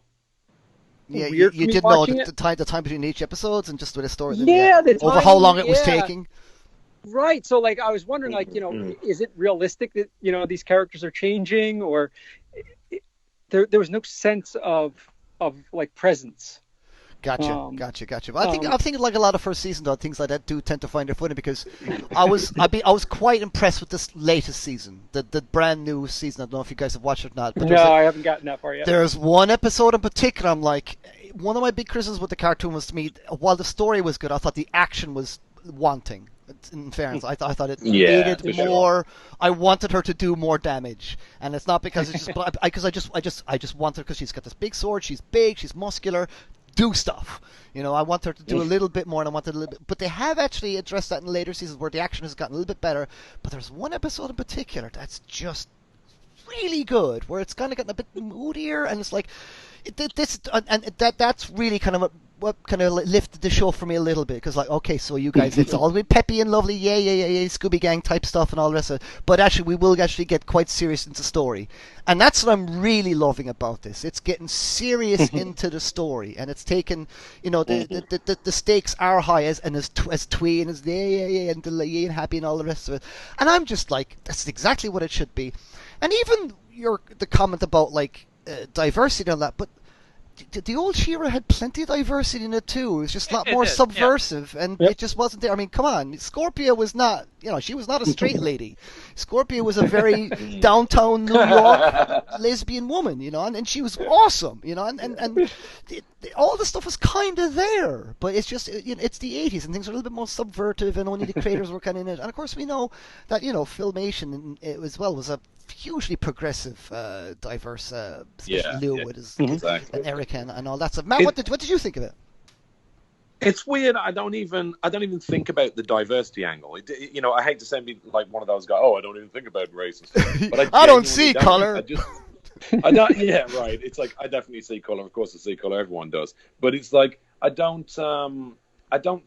weird. You didn't know the time between each episodes and just with a story. Over how long it was taking. Right. So like I was wondering, like, is it realistic that these characters are changing, or there was no sense of like presence. Gotcha. But I think like a lot of first season though, things like that do tend to find their footing, because I was quite impressed with this latest season, the brand new season. I don't know if you guys have watched it or not. But I haven't gotten that far yet. There's one episode in particular. I'm like, one of my big criticisms with the cartoon was, to me, while the story was good, I thought the action was wanting. In fairness, I thought it needed more. Sure. I wanted her to do more damage, and it's not because it's just because I just want her, because she's got this big sword. She's big. She's muscular. Do stuff. I want her to do a little bit more, and I wanted a little bit. But they have actually addressed that in later seasons where the action has gotten a little bit better. But there's one episode in particular that's just really good, where it's kind of gotten a bit moodier, and it's like that's really kind of what kind of lifted the show for me a little bit, because like, okay, so you guys, it's all been peppy and lovely, yeah, Scooby Gang type stuff and all the rest of it, but actually we will actually get quite serious into story, and that's what I'm really loving about this. It's getting serious into the story, and it's taken, the stakes are high, as twee and as and the and happy and all the rest of it, and I'm just like, that's exactly what it should be. And even the comment about like diversity and all that, but the old She-Ra had plenty of diversity in it too. It was just a lot more subversive, and it just wasn't there. I mean, come on, Scorpia was not, she was not a straight lady. Scorpia was a very downtown New York lesbian woman, and she was awesome, and all the stuff was kind of there, but it's just, it's the 80s, and things are a little bit more subvertive, and only the creators were kind of in it. And of course, we know that, Filmation as well was a hugely progressive, diverse, Lou with his and Erica and all that stuff. Matt, what did you think of it? It's weird. I don't even think about the diversity angle. I hate to say me like one of those guys. Oh, I don't even think about race and stuff. But I don't see color. I don't. Yeah, right. It's like I definitely see color. Of course, I see color. Everyone does. But it's like I don't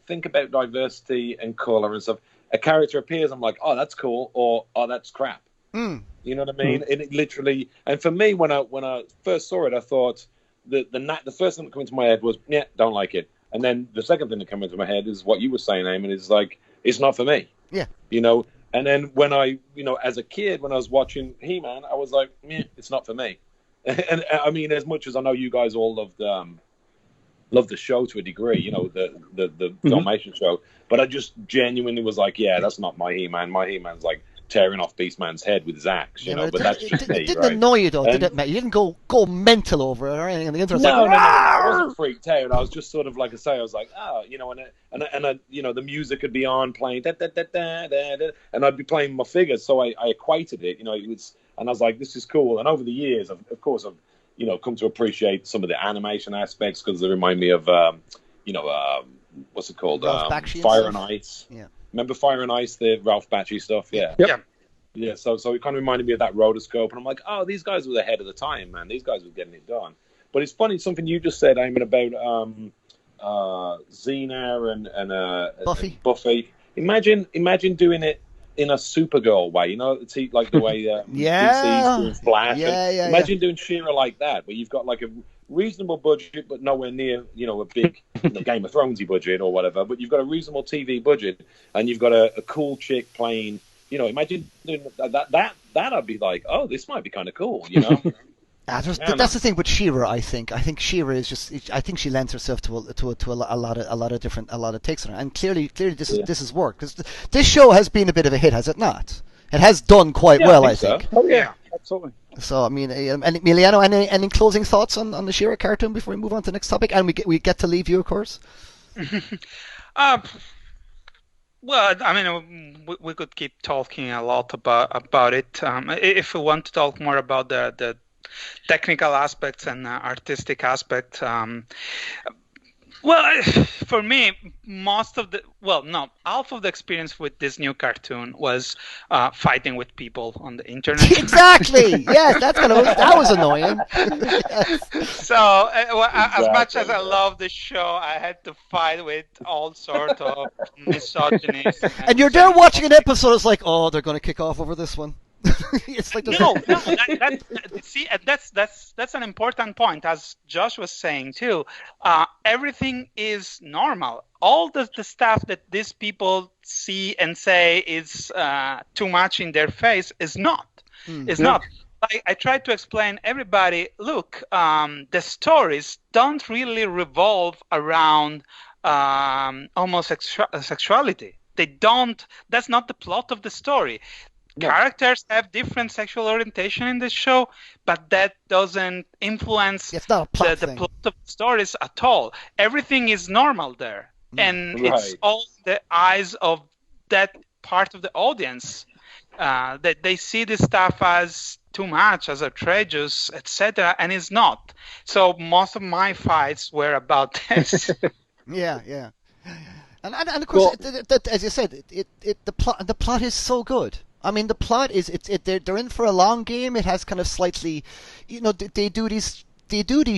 think about diversity and color and stuff. A character appears, I'm like, oh, that's cool, or oh, that's crap. You know what I mean? And it literally, and for me, when I first saw it, I thought the first thing that came into my head was, yeah, don't like it. And then the second thing that came into my head is what you were saying, Eamon, is like, it's not for me. Yeah. And then when I, as a kid, when I was watching He-Man, I was like, it's not for me. And I mean, as much as I know you guys all loved the show to a degree, the Filmation show, but I just genuinely was like, yeah, that's not my He-Man. My He-Man's like tearing off Beastman's head with his axe, you know. But that's just me, it didn't right? annoy you though, did it, Matt? You didn't go mental over it or anything. The intro was no, like, no, I wasn't freaked out. I was just sort of like I say, I was like, oh, you know, and you know, the music would be on playing, da, da, da, da, da, da, and I'd be playing my figures, so I equated it, you know, it was, and I was like, this is cool. And over the years, of course, I've you know come to appreciate some of the animation aspects because they remind me of, you know, what's it called, Fire and Ice. Yeah. Remember Fire and Ice, the Ralph Bakshi stuff? Yeah. Yep. Yeah, so it kind of reminded me of that rotoscope, and I'm like, oh, these guys were ahead of the time, man. These guys were getting it done. But it's funny, something you just said, Eamon, about Xena and Buffy. Buffy. Imagine doing it in a Supergirl way, you know, like the way DC's doing Flash. Imagine doing She-Ra like that, where you've got like a reasonable budget, but nowhere near, you know, a big Game of Thronesy budget or whatever. But you've got a reasonable TV budget, and you've got a cool chick playing. You know, imagine doing that. I'd be like, oh, this might be kind of cool. You know. That's the thing with She-Ra. I think She-Ra is just. I think she lends herself to a lot of takes on her, and clearly this has worked because this show has been a bit of a hit, has it not? It has done quite well, I think. So. Oh yeah, absolutely. So I mean, and Emiliano, any closing thoughts on the She-Ra cartoon before we move on to the next topic? And we get to leave you, of course. Well, I mean, we could keep talking a lot about it. If we want to talk more about the technical aspects and artistic aspect, well, for me, half of the experience with this new cartoon was fighting with people on the internet. Exactly. Yes, that was annoying. Yes. So, as much as I love the show, I had to fight with all sorts of misogyny. And you're there watching an episode. It's like, oh, they're going to kick off over this one. It's like that's an important point, as Josh was saying too. Everything is normal. All the stuff that these people see and say is too much in their face is not. It's not. I try to explain everybody. Look, the stories don't really revolve around homosexuality. They don't. That's not the plot of the story. No. Characters have different sexual orientation in this show, but that doesn't influence the plot of the stories at all. Everything is normal there, and it's all the eyes of that part of the audience that they see this stuff as too much, as outrageous, etc., and it's not. So most of my fights were about this. Yeah. And of course, as you said, the plot is so good. I mean, the plot is they're in for a long game. It has kind of slightly, you know, they do these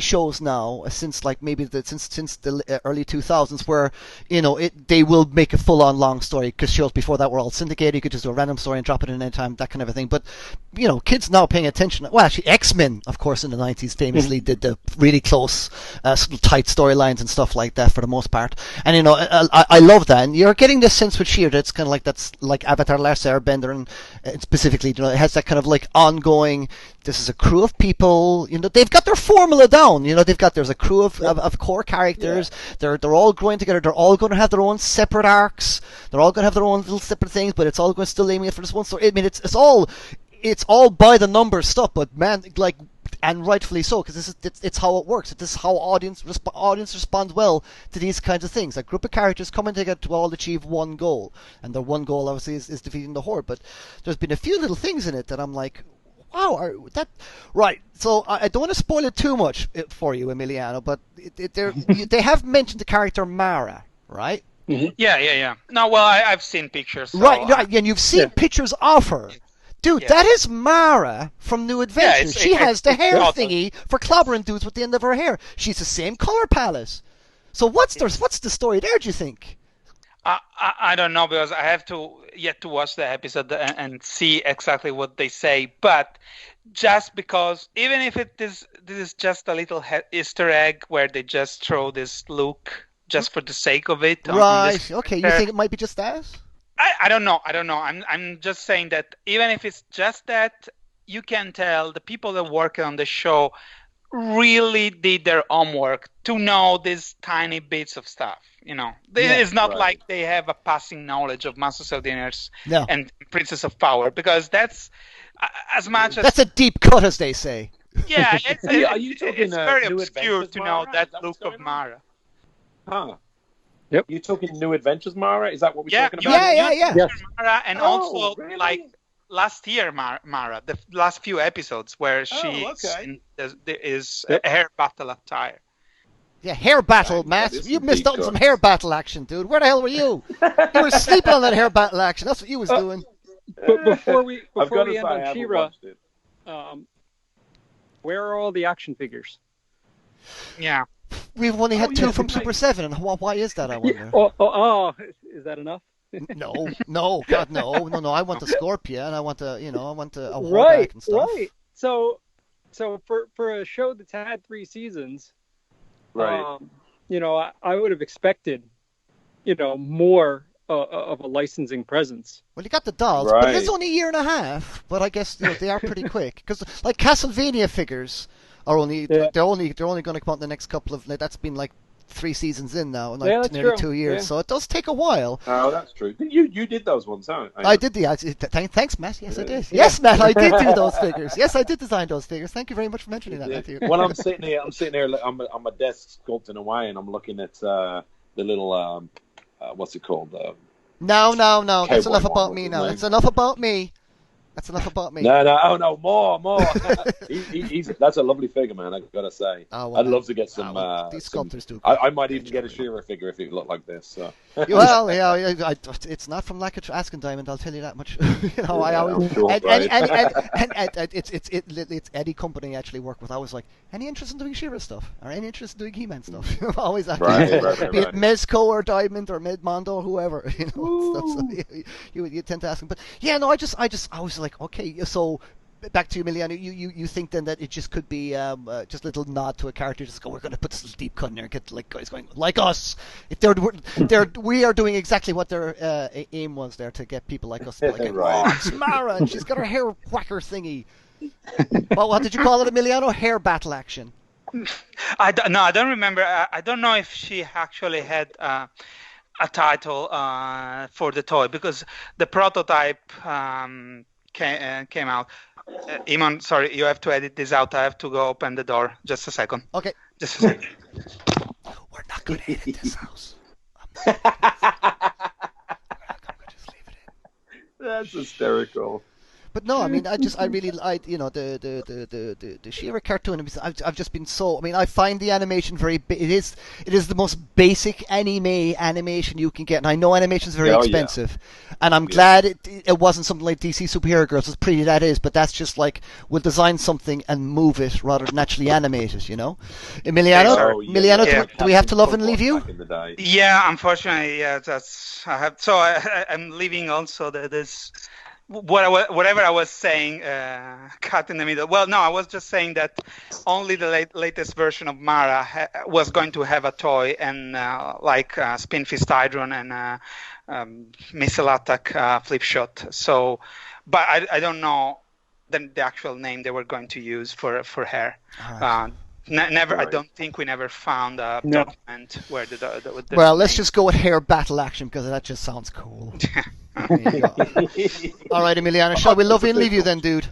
shows now since like maybe since the early 2000s where, you know, they will make a full-on long story, because shows before that were all syndicated. You could just do a random story and drop it in any time, that kind of a thing. But, you know, kids now paying attention. Well, actually, X-Men, of course, in the 90s famously did the really close, tight storylines and stuff like that for the most part. And, you know, I love that. And you're getting this sense with She-Ra that's kind of like, that's like Avatar: Last Airbender, and specifically, you know, it has that kind of like ongoing, this is a crew of people, you know, they've got their formula down, you know, there's a crew of core characters, they're all growing together, they're all going to have their own separate arcs, they're all going to have their own little separate things, but it's all going to still aiming for this one story. I mean, it's all by the numbers stuff, but man, like, and rightfully so, because it's how it works. This is how audience responds well to these kinds of things. A group of characters coming together to all achieve one goal, and their one goal obviously is defeating the Horde. But there's been a few little things in it that I'm like, wow, right. So I don't want to spoil it too much for you, Emiliano, but they have mentioned the character Mara, right? Mm-hmm. Yeah. No, well, I've seen pictures. So right, and you've seen pictures of her. Dude, that is Mara from New Adventures. She has the hair thingy for clobbering dudes with the end of her hair. She's the same color palette. So what's the story there, do you think? I don't know, because I have yet to watch the episode and see exactly what they say. But just because, even if this is just a little Easter egg where they just throw this look just for the sake of it. Right. Okay. You think it might be just that? I don't know. I'm just saying that even if it's just that, you can tell the people that work on the show really did their homework to know these tiny bits of stuff. It's not like they have a passing knowledge of Masters of the Universe and Princess of Power, because that's as much as... That's a deep cut, as they say. Yeah, it's very obscure to know that look of Mara. Huh. Yep. You talking New Adventures Mara? Is that what we're talking about? Yeah. Mara, and also like last year Mara, the last few episodes where she is hair battle attire. Yeah, hair battle, Matt. You missed out on some hair battle action, dude. Where the hell were you? You were sleeping on that hair battle action. That's what you was doing. But before we end on She-Ra, where are all the action figures? Yeah. We've only had 2 from Super 7, and why is that, I wonder? Is that enough? No, God, no. I want a Scorpia, and I want a Warback and stuff. Right. So for a show that's had 3 seasons, right? I would have expected, more of a licensing presence. Well, you got the dolls, but it's only a year and a half. But I guess they are pretty quick, because like Castlevania figures are only they're only going to come out in the next couple of. That's been like 3 seasons in now, and like nearly 2 years. So it does take a while. Oh, that's true. You did those ones, haven't you? I did thanks, Matt. Yes, I did. Yes, Matt, I did do those figures. Yes, I did design those figures. Thank you very much for mentioning that, Matthew. When I'm sitting here on my desk sculpting away, and I'm looking at the little what's it called? No. That's enough about me now. That's enough about me. No, more. That's a lovely figure, man. I've got to say. I'd love to get some. These sculptors do. I might even get a She-Ra figure if it looked like this. So. Well, it's not from lack of asking, Diamond. I'll tell you that much. It's Eddie Company I actually work with. I was like, any interest in doing She-Ra stuff or any interest in doing He-Man stuff? Always asking. Right. Be it Mezco or Diamond or Mondo or whoever. Stuff. So you tend to ask them, but I was like, okay, so back to you, Emiliano. You think then that it just could be just a little nod to a character, just go, we're going to put this little deep cut in there and get like guys going like us. If we are doing exactly what their aim was there, to get people like us like, it's Mara and she's got her hair whacker thingy. Well, what did you call it, Emiliano? Hair battle action. I don't remember. I don't know if she actually had a title for the toy, because the prototype came out. Iman, sorry, you have to edit this out. I have to go open the door. Just a second. Okay. Just a second. We're not going to edit this house. We're not going to just leave it in. That's hysterical. But no, I mean, the She-Ra cartoon. I've just been so. I mean, I find the animation very. It is the most basic animation you can get, and I know animation is very expensive, and I'm glad it wasn't something like DC Superhero Girls. As pretty that is, but that's just like we'll design something and move it rather than actually animate it. Emiliano, do we have to love and leave you? Yeah, unfortunately, that's I have. So I'm leaving also this. Whatever I was saying, cut in the middle. Well, no, I was just saying that only the latest version of Mara was going to have a toy, and like Spin Fist Hydron and Missile Attack Flip Shot. So, but I don't know the actual name they were going to use for her. Right. Never. Right. I don't think we never found a document where the well, let's just go with hair battle action, because that just sounds cool. All right, Emiliano, shall we love you and leave you then, dude?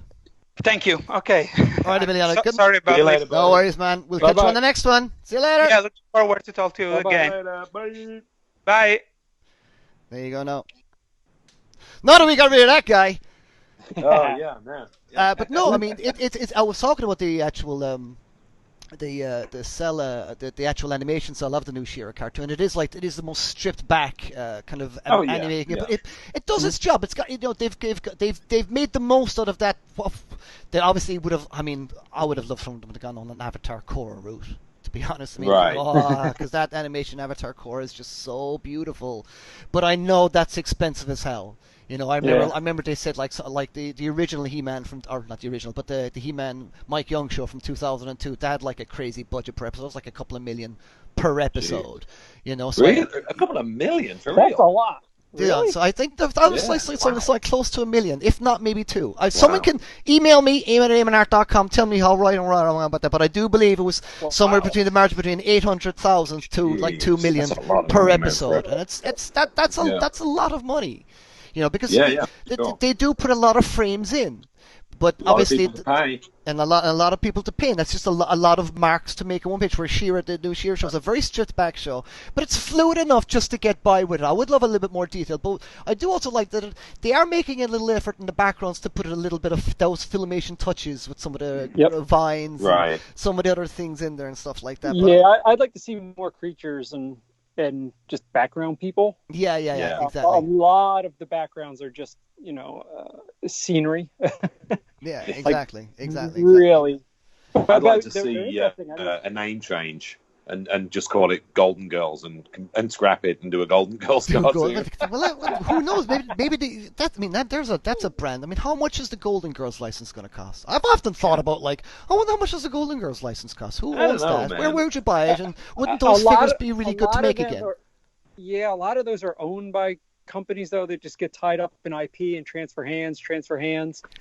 Thank you. Okay. All right, Emiliano. Sorry about that. No worries, man. We'll catch you on the next one. See you later. Yeah, looking forward to talk to you again. Bye. Bye. There you go now. Not that we got rid of that guy. Oh, yeah, man. But no, I mean, it's. I was talking about the actual the actual animation cell of the new She-Ra cartoon. It is the most stripped back kind of animating. But it does its job. It's got they've made the most out of that. They obviously would have. I mean, I would have loved for them to have gone on an Avatar Korra route, to be honest. I mean, because that animation Avatar Korra is just so beautiful. But I know that's expensive as hell. I remember they said like the original He-Man or not the original, but the He-Man Mike Young show from 2002. They had like a crazy budget per episode. It was like a couple of million per episode. So really? A couple of million for real? That's a lot. Really? Yeah, so I think that was like close to 1 million, if not maybe 2. Someone can email me, eamon@eamonart.com, tell me how right or wrong about that, but I do believe it was somewhere between the margin between 800,000 to like 2 million per episode, and that's a lot of money, because they do put a lot of frames in. But obviously, and a lot of people to pay. And that's just a lot of marks to make in one page. Where the new She-Ra show is a very stripped back show, but it's fluid enough just to get by with it. I would love a little bit more detail, but I do also like that they are making a little effort in the backgrounds to put a little bit of those filmation touches with some of the vines, and some of the other things in there and stuff like that. Yeah, I'd like to see more creatures and just background people. Yeah, exactly. A lot of the backgrounds are just scenery. Yeah, exactly. Really. I'd like to see a name change and just call it Golden Girls and scrap it and do a Golden Girls cartoon. Well, who knows? Maybe that's a brand. I mean, how much is the Golden Girls license going to cost? I've often thought about I wonder how much does the Golden Girls license cost? Who owns that? Where would you buy it? And wouldn't those figures be really good to make again? A lot of those are owned by companies though that just get tied up in IP and transfer hands.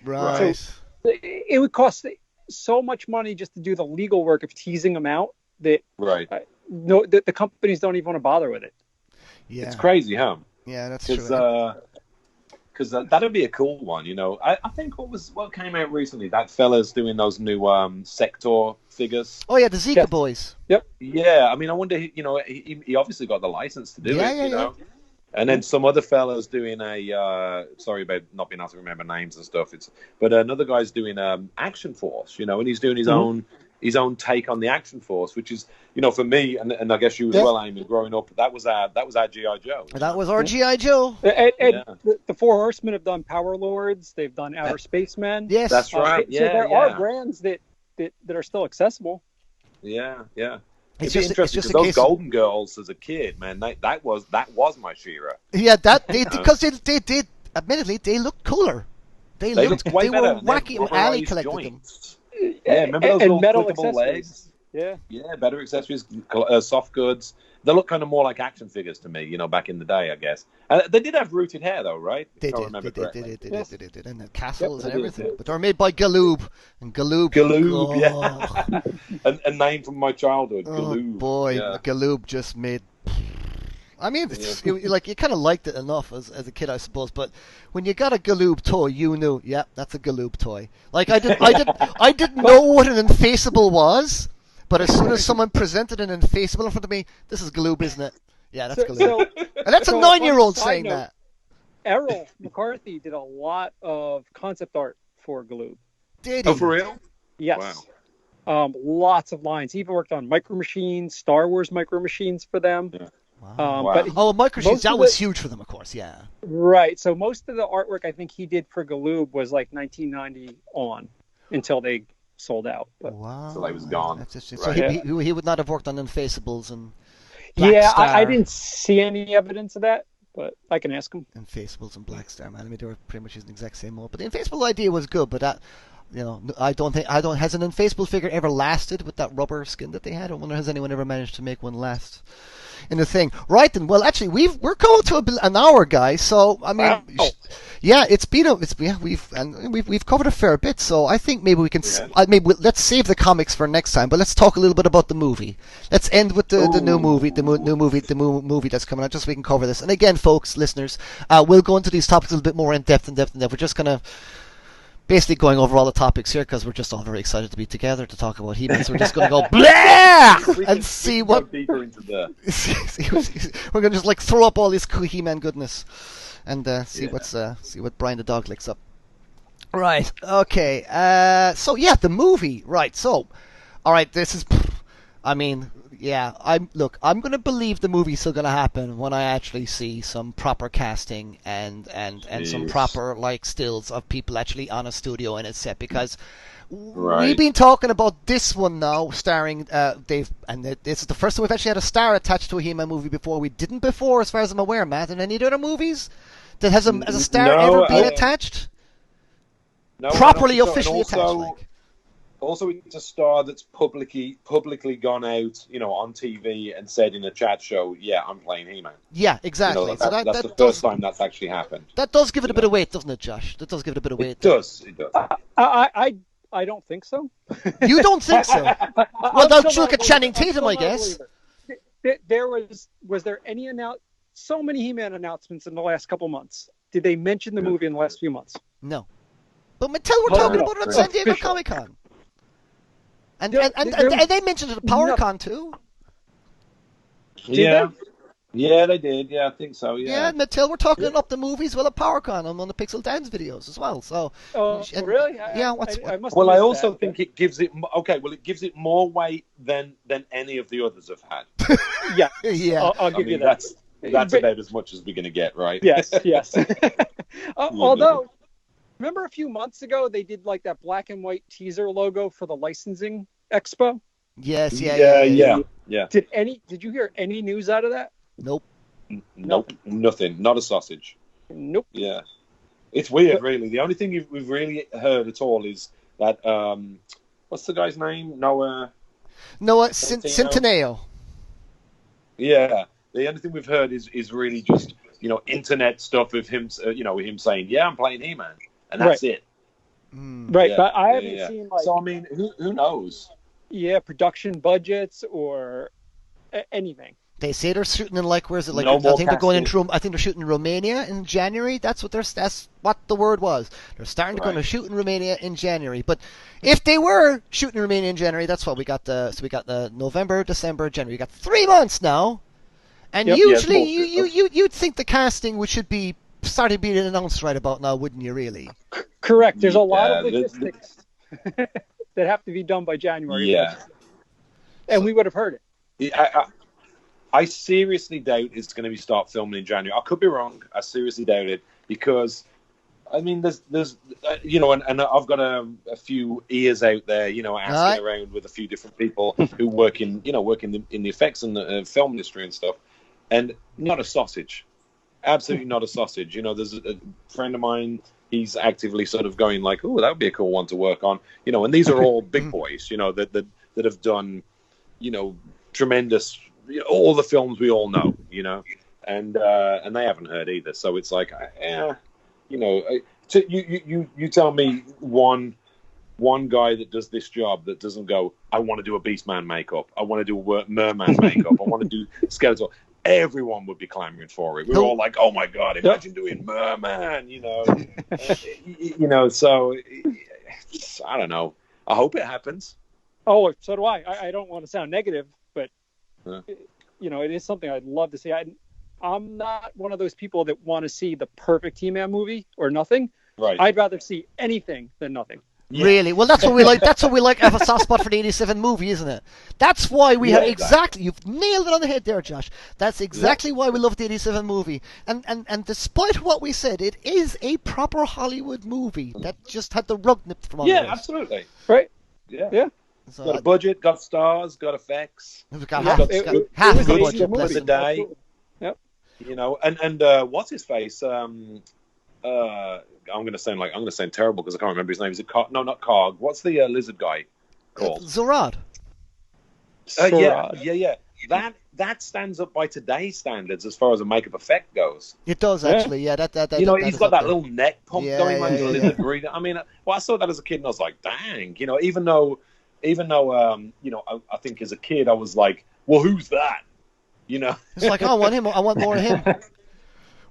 Right. So it would cost so much money just to do the legal work of teasing them out that the companies don't even want to bother with it. Yeah, it's crazy, huh? Yeah, that's true. Because that'd be a cool one, I think what came out recently, that fella's doing those new Sector figures. Oh yeah, the Zika boys. Yep. Yeah, I mean, I wonder, he obviously got the license to do it, Yeah. And then some other fellas doing sorry about not being able to remember names and stuff. But another guy's doing Action Force, and he's doing his own take on the Action Force, which is, for me, and I guess you as well, Amy, growing up, that was our G.I. Joe. That was our G.I. Joe. And the Four Horsemen have done Power Lords. They've done Outer Spacemen. Yes, that's right. So there are brands that are still accessible. Yeah. It's interesting because those Golden Girls as a kid, man, that was my She-Ra. Yeah, because they did. Admittedly, they looked cooler. They looked way better. Were wacky. Ali collected joints. them. Yeah, remember those little metal clickable legs? Yeah, better accessories, soft goods. They look kind of more like action figures to me, back in the day, I guess. They did have rooted hair, though, right? They did, and the castles and everything. But they were made by Galoob. And Galoob, yeah. a name from my childhood, Galoob. Oh, boy, yeah. Galoob just made... I mean, you kind of liked it enough as a kid, I suppose. But when you got a Galoob toy, you knew, that's a Galoob toy. Like I didn't know what an Infaceable was, but as soon as someone presented an Infaceable in front of me, this is Galoob, isn't it? Yeah, that's Galoob. And that's a 9-year-old saying that. Errol McCarthy did a lot of concept art for Galoob. Did he? Oh, for real? Yes. Wow. Lots of lines. He even worked on Micro Machines, Star Wars Micro Machines for them. Yeah. Wow. But Micro Machines, that was huge for them, of course, yeah. Right. So most of the artwork I think he did for Galoob was like 1990 on until they sold out. But... Wow. So he was gone. That's just, so he would not have worked on Infaceables and I didn't see any evidence of that, but I can ask him. Infaceables and Black Star, man. I mean, they were pretty much using the exact same mold. But the Infaceable idea was good, but that... has an Infaceable figure ever lasted with that rubber skin that they had? I wonder has anyone ever managed to make one last in the thing. Right then, well, actually, we're going to an hour, guys. So I mean, we've covered a fair bit. So I think maybe we can let's save the comics for next time. But let's talk a little bit about the movie. Let's end with the new movie that's coming out, just so we can cover this. And again, folks, listeners, we'll go into these topics a little bit more in depth. We're just gonna. Basically going over all the topics here because we're just all very excited to be together to talk about He-Man. So we're just going to go blah and see what deeper into the. We're going to just throw up all this cool He-Man goodness and see what Brian the dog licks up. Right. Okay. So the movie. Right. So, all right. This is. I mean. Yeah, I'm going to believe the movie's still going to happen when I actually see some proper casting and some proper stills of people actually on a studio in a set, because we've been talking about this one now starring Dave, and this is the first time we've actually had a star attached to a He-Man movie before. We didn't before, as far as I'm aware, Matt. In any other movies that has a star ever been attached? No, properly, officially attached. Also, it's a star that's publicly gone out, on TV and said in a chat show, "Yeah, I'm playing He-Man." Yeah, exactly. So that's the first time that's actually happened. That does give it a bit of weight, doesn't it, Josh? That does give it a bit of weight. It does. I don't think so. You don't think so? Well, they'll look at Channing Tatum, I guess. Was there any so many He-Man announcements in the last couple months? Did they mention the movie in the last few months? No. But Mattel were talking about it at San Diego Comic-Con. And they mentioned it at PowerCon too. Yeah. Yeah, they did. Yeah, I think so. Yeah, Mattel were talking up the movies at PowerCon on the Pixel Dance videos as well. So, really? Yeah. I also think it gives it. Okay, well, it gives it more weight than any of the others have had. Yeah. I'll give you that. That's about as much as we're going to get, right? Yes. Although, remember a few months ago they did like that black and white teaser logo for the licensing expo? Yes. Yeah. Did you hear any news out of that? Nope. Nothing. Not a sausage. Nope. Yeah. It's weird, really. The only thing we've really heard at all is that, what's the guy's name? Noah Centineo. Yeah. The only thing we've heard is really just, internet stuff of him, him saying, "Yeah, I'm playing He-Man," and that's it. Right, but I haven't seen like. So I mean, who knows? Yeah, production budgets or anything. They say they're shooting in where is it? No I think they're going into. I think they're shooting in Romania in January. That's what the word was. They're starting to go to shoot in Romania in January. But if they were shooting in Romania in January, that's what we got. We got the November, December, January. We got 3 months now. And usually, you'd think the casting should be starting being announced right about now, wouldn't you? Really? Correct. There's a lot of logistics that have to be done by January. Yeah. And we would have heard it. I seriously doubt it's going to start filming in January. I could be wrong. I seriously doubt it because, I mean, there's and I've got a few ears out there, asking around with a few different people who work in the effects and the film industry and stuff. And not a sausage. Absolutely not a sausage. There's a friend of mine, he's actively sort of going like, "Oh, that would be a cool one to work on." And these are all big boys, that have done, tremendous, all the films we all know, and they haven't heard either. So it's like, you tell me one guy that does this job that doesn't go, "I want to do a Beastman makeup. I want to do a Merman makeup. I want to do Skeletor." Everyone would be clamoring for it. We're all like, "Oh my God, imagine doing Merman," So I don't know. I hope it happens. Oh, so do I. I don't want to sound negative, but it is something I'd love to see. I'm not one of those people that want to see the perfect He-Man movie or nothing. Right. I'd rather see anything than nothing. Yeah. Really? Well, that's what we like. That's what we like. Have a soft spot for the '87 movie, isn't it? That's why we have exactly. You've nailed it on the head there, Josh. That's exactly why we love the '87 movie. And despite what we said, it is a proper Hollywood movie that just had the rug nipped from under us. Yeah, absolutely. Right. Yeah. So, got a budget, got stars, got effects. We've got half the budget. Bless the day. Yep. And what's his face? I'm going to sound terrible because I can't remember his name. Is it Cog? No, not Cog. What's the lizard guy called? Zorad. Yeah. That stands up by today's standards as far as a makeup effect goes. It does actually. Yeah. That he's got that little neck pump going on the lizard breathing. I mean, I saw that as a kid and I was like, dang. Even though I think as a kid I was like, well, who's that? It's like, I want him. I want more of him.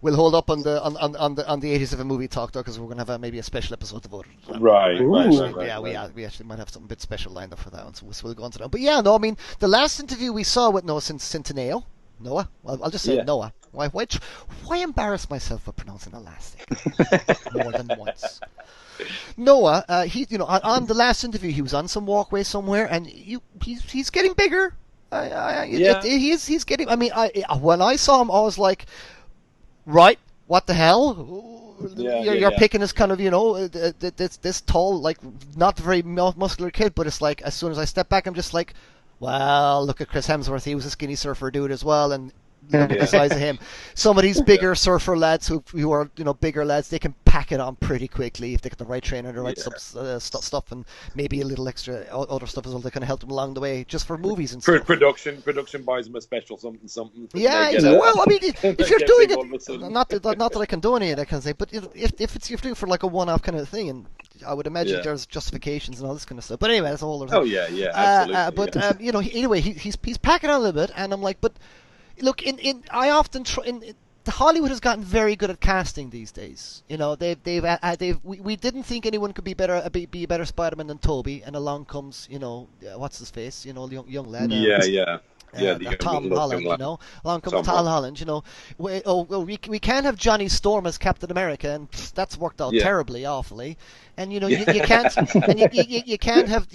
We'll hold up on the '87 movie talk though, because we're gonna have maybe a special episode about it. Right. Yeah, we actually might have something a bit special lined up for that one, so we'll go on to that. But yeah, no, I mean the last interview we saw with Noah Centineo, Noah. I'll just say Noah. Why embarrass myself for pronouncing the last thing more than once? Noah, he on the last interview he was on some walkway somewhere, and he's getting bigger. He's getting. I mean, when I saw him, I was like, right, what the hell? You're picking this kind of, this tall, like, not very muscular kid, but it's like, as soon as I step back, I'm just like, well, look at Chris Hemsworth, he was a skinny surfer dude as well, and the size of him. Some of these bigger surfer lads who are bigger lads, they can pack it on pretty quickly if they get the right trainer and the right stuff, and maybe a little extra other stuff as well that can help them along the way, just for movies and stuff. Production buys them a special something. Yeah, well, I mean, if you're doing it, not that I condone any of that kind of thing, but if you do it for like a one-off kind of thing, and I would imagine there's justifications and all this kind of stuff. But anyway, that's a whole other thing. Oh yeah, absolutely. But anyway, he's packing on a little bit, and I'm like, but look, I often Hollywood has gotten very good at casting these days. We didn't think anyone could be a better Spider-Man than Tobey, and along comes what's his face, young lad. Tom Holland, along comes Tom Holland, we can't have Johnny Storm as Captain America, and that's worked out terribly, awfully, and you can't, and you can't have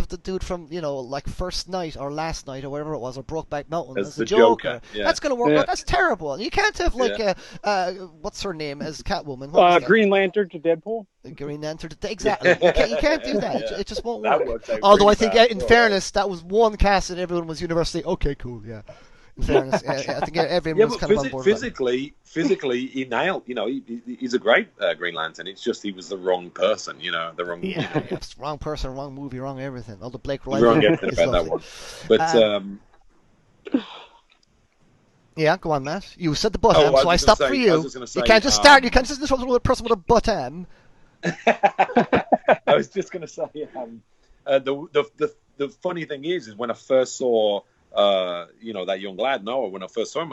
the dude from like First Night or Last Night or whatever it was, or Brokeback Mountain as the Joker. Yeah. That's gonna work out. That's terrible. You can't have like what's her name as Catwoman? Green Lantern to Deadpool. Green Lantern, exactly. You can't do that. It just won't work. Although I think, in fairness, that was one cast that everyone was universally okay, cool, yeah. In fairness, I think everyone was kind of on board. Physically, he nailed. He's a great Green Lantern. It's just he was the wrong person. The wrong. Yeah, wrong person, wrong movie, wrong everything. All the Blake Lively. Wrong everything about that one. But yeah, go on, Matt. You said the butt M, so I stopped for you. You can't just start. You can't just interrupt with a person with a butt M. I was just going to say, the funny thing is when I first saw, that young lad Noah. When I first saw him,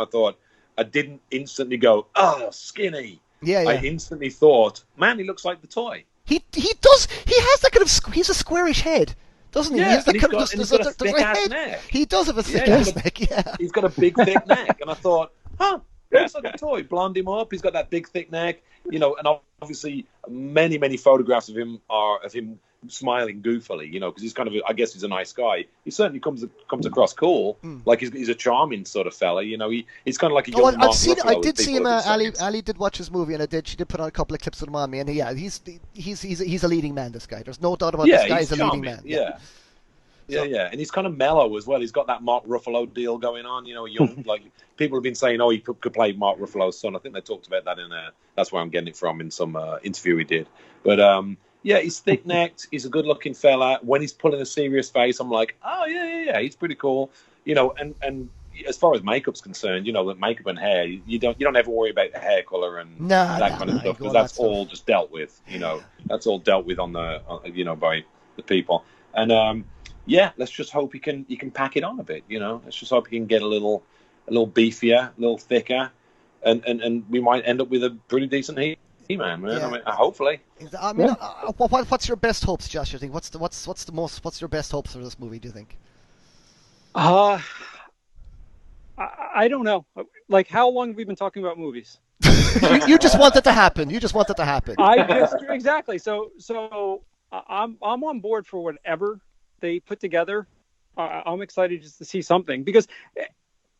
I didn't instantly go, "Oh, skinny." Yeah. I instantly thought, "Man, he looks like the toy." He does. He has that kind of. He's a squarish head, doesn't he? Yeah, he has that he's got a thick ass neck. He does have a thick ass neck. Yeah. He's got a big thick neck, and I thought, looks like a toy. Blonde him up. He's got that big thick neck, and obviously many photographs of him are of him smiling goofily, because he's kind of, I guess he's a nice guy. He certainly comes across cool, like he's a charming sort of fella. He's kind of like a young Mark Ruffalo. I did see him. Ali did watch his movie, and she did put on a couple of clips of him on me, and he's a leading man. This guy, there's no doubt about this guy. He's a leading man. Yeah, and he's kind of mellow as well. He's got that Mark Ruffalo deal going on. Young, like people have been saying, he could play Mark Ruffalo's son. I think they talked about that in there. That's where I'm getting it from in some interview he did. But he's thick-necked. He's a good-looking fella. When he's pulling a serious face, I'm like, oh yeah, he's pretty cool. And as far as makeup's concerned, with makeup and hair, you don't ever worry about the hair color and that kind of stuff, because that's all just dealt with. That's all dealt with on the by the people. And let's just hope he can pack it on a bit. Let's just hope he can get a little beefier, a little thicker, and we might end up with a pretty decent He-Man, man. Yeah. I mean, hopefully. I mean, what's your best hopes, Josh? You think what's your best hopes for this movie? Do you think? I don't know. Like, how long have we been talking about movies? you just want it to happen. Exactly. So I'm on board for whatever they put together. I'm excited just to see something, because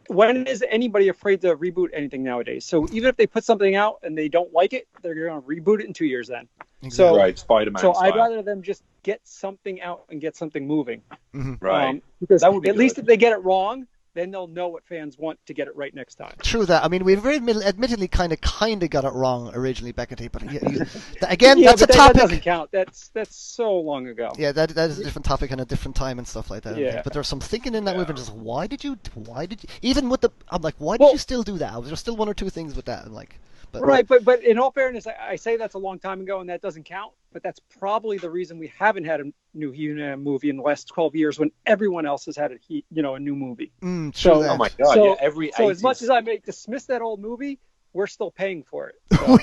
when is anybody afraid to reboot anything nowadays? So even if they put something out and they don't like it, they're going to reboot it in 2 years then. So, right, Spider-Man So style. I'd rather them just get something out and get something moving. Mm-hmm. Right. Because that would be at least if they get it wrong, then they'll know what fans want to get it right next time. True that. I mean, we've admittedly kind of got it wrong originally back in the day, but again, that's a topic. That doesn't count. That's so long ago. Yeah, that is a different topic and a different time and stuff like that. Yeah. But there's some thinking in that movie. Just why did you? Even with I'm like, why did you still do that? There's still one or two things with that, and like. But in all fairness, I say that's a long time ago, and that doesn't count. But that's probably the reason we haven't had a new He-Man movie in the last 12 years, when everyone else has had a new movie. Oh my God! So as much as I may dismiss that old movie, we're still paying for it. So.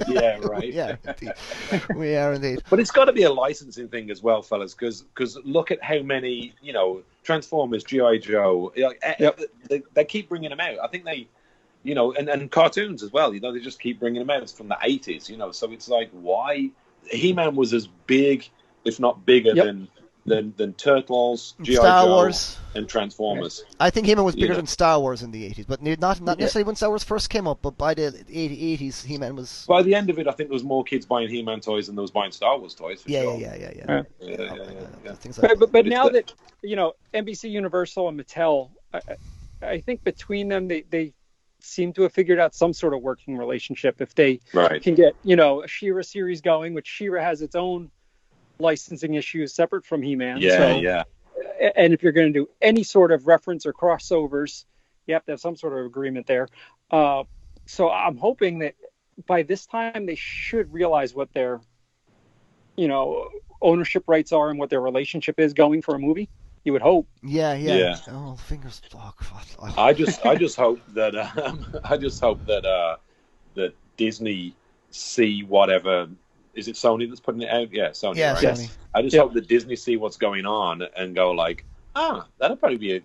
Yeah, right. Yeah, we are indeed. But it's got to be a licensing thing as well, fellas, because look at how many Transformers, G.I. Joe, they keep bringing them out. I think they. And cartoons as well. They just keep bringing them out. It's from the 80s. So it's like, why? He-Man was as big, if not bigger, than Turtles, G.I. Joe, Wars, and Transformers. I think He-Man was bigger than Star Wars in the 80s, but not necessarily when Star Wars first came up. But by the 80s, He-Man was. By the end of it, I think there was more kids buying He-Man toys than there was buying Star Wars toys. Yeah. But now that NBC Universal and Mattel I think between them, they seem to have figured out some sort of working relationship. If they can get, a She-Ra series going, which She-Ra has its own licensing issues separate from He-Man. And if you're going to do any sort of reference or crossovers, you have to have some sort of agreement there. So I'm hoping that by this time they should realize what their, ownership rights are and what their relationship is going for a movie. You would hope. Yeah. Oh, fingers. Oh, God. I just hope that that Disney see whatever. Is it Sony that's putting it out? Yeah, Sony. Yeah, right? Sony. I just hope that Disney see what's going on and go like, that'll probably be a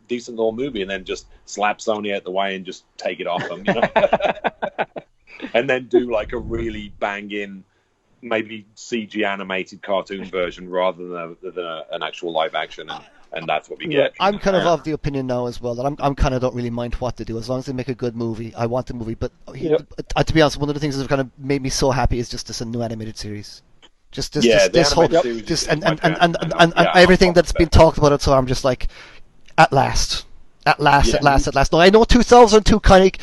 decent little movie, and then just slap Sony out the way and just take it off them, and then do like a really banging, maybe CG animated cartoon version rather than an actual live action, and that's what we get. I'm kind of the opinion now as well that I'm kind of don't really mind what they do as long as they make a good movie. I want the movie, but to be honest, one of the things that have kind of made me so happy is just this new animated series. This whole and everything that's been talked about it. So I'm just like, at last. No, I know 2002 kind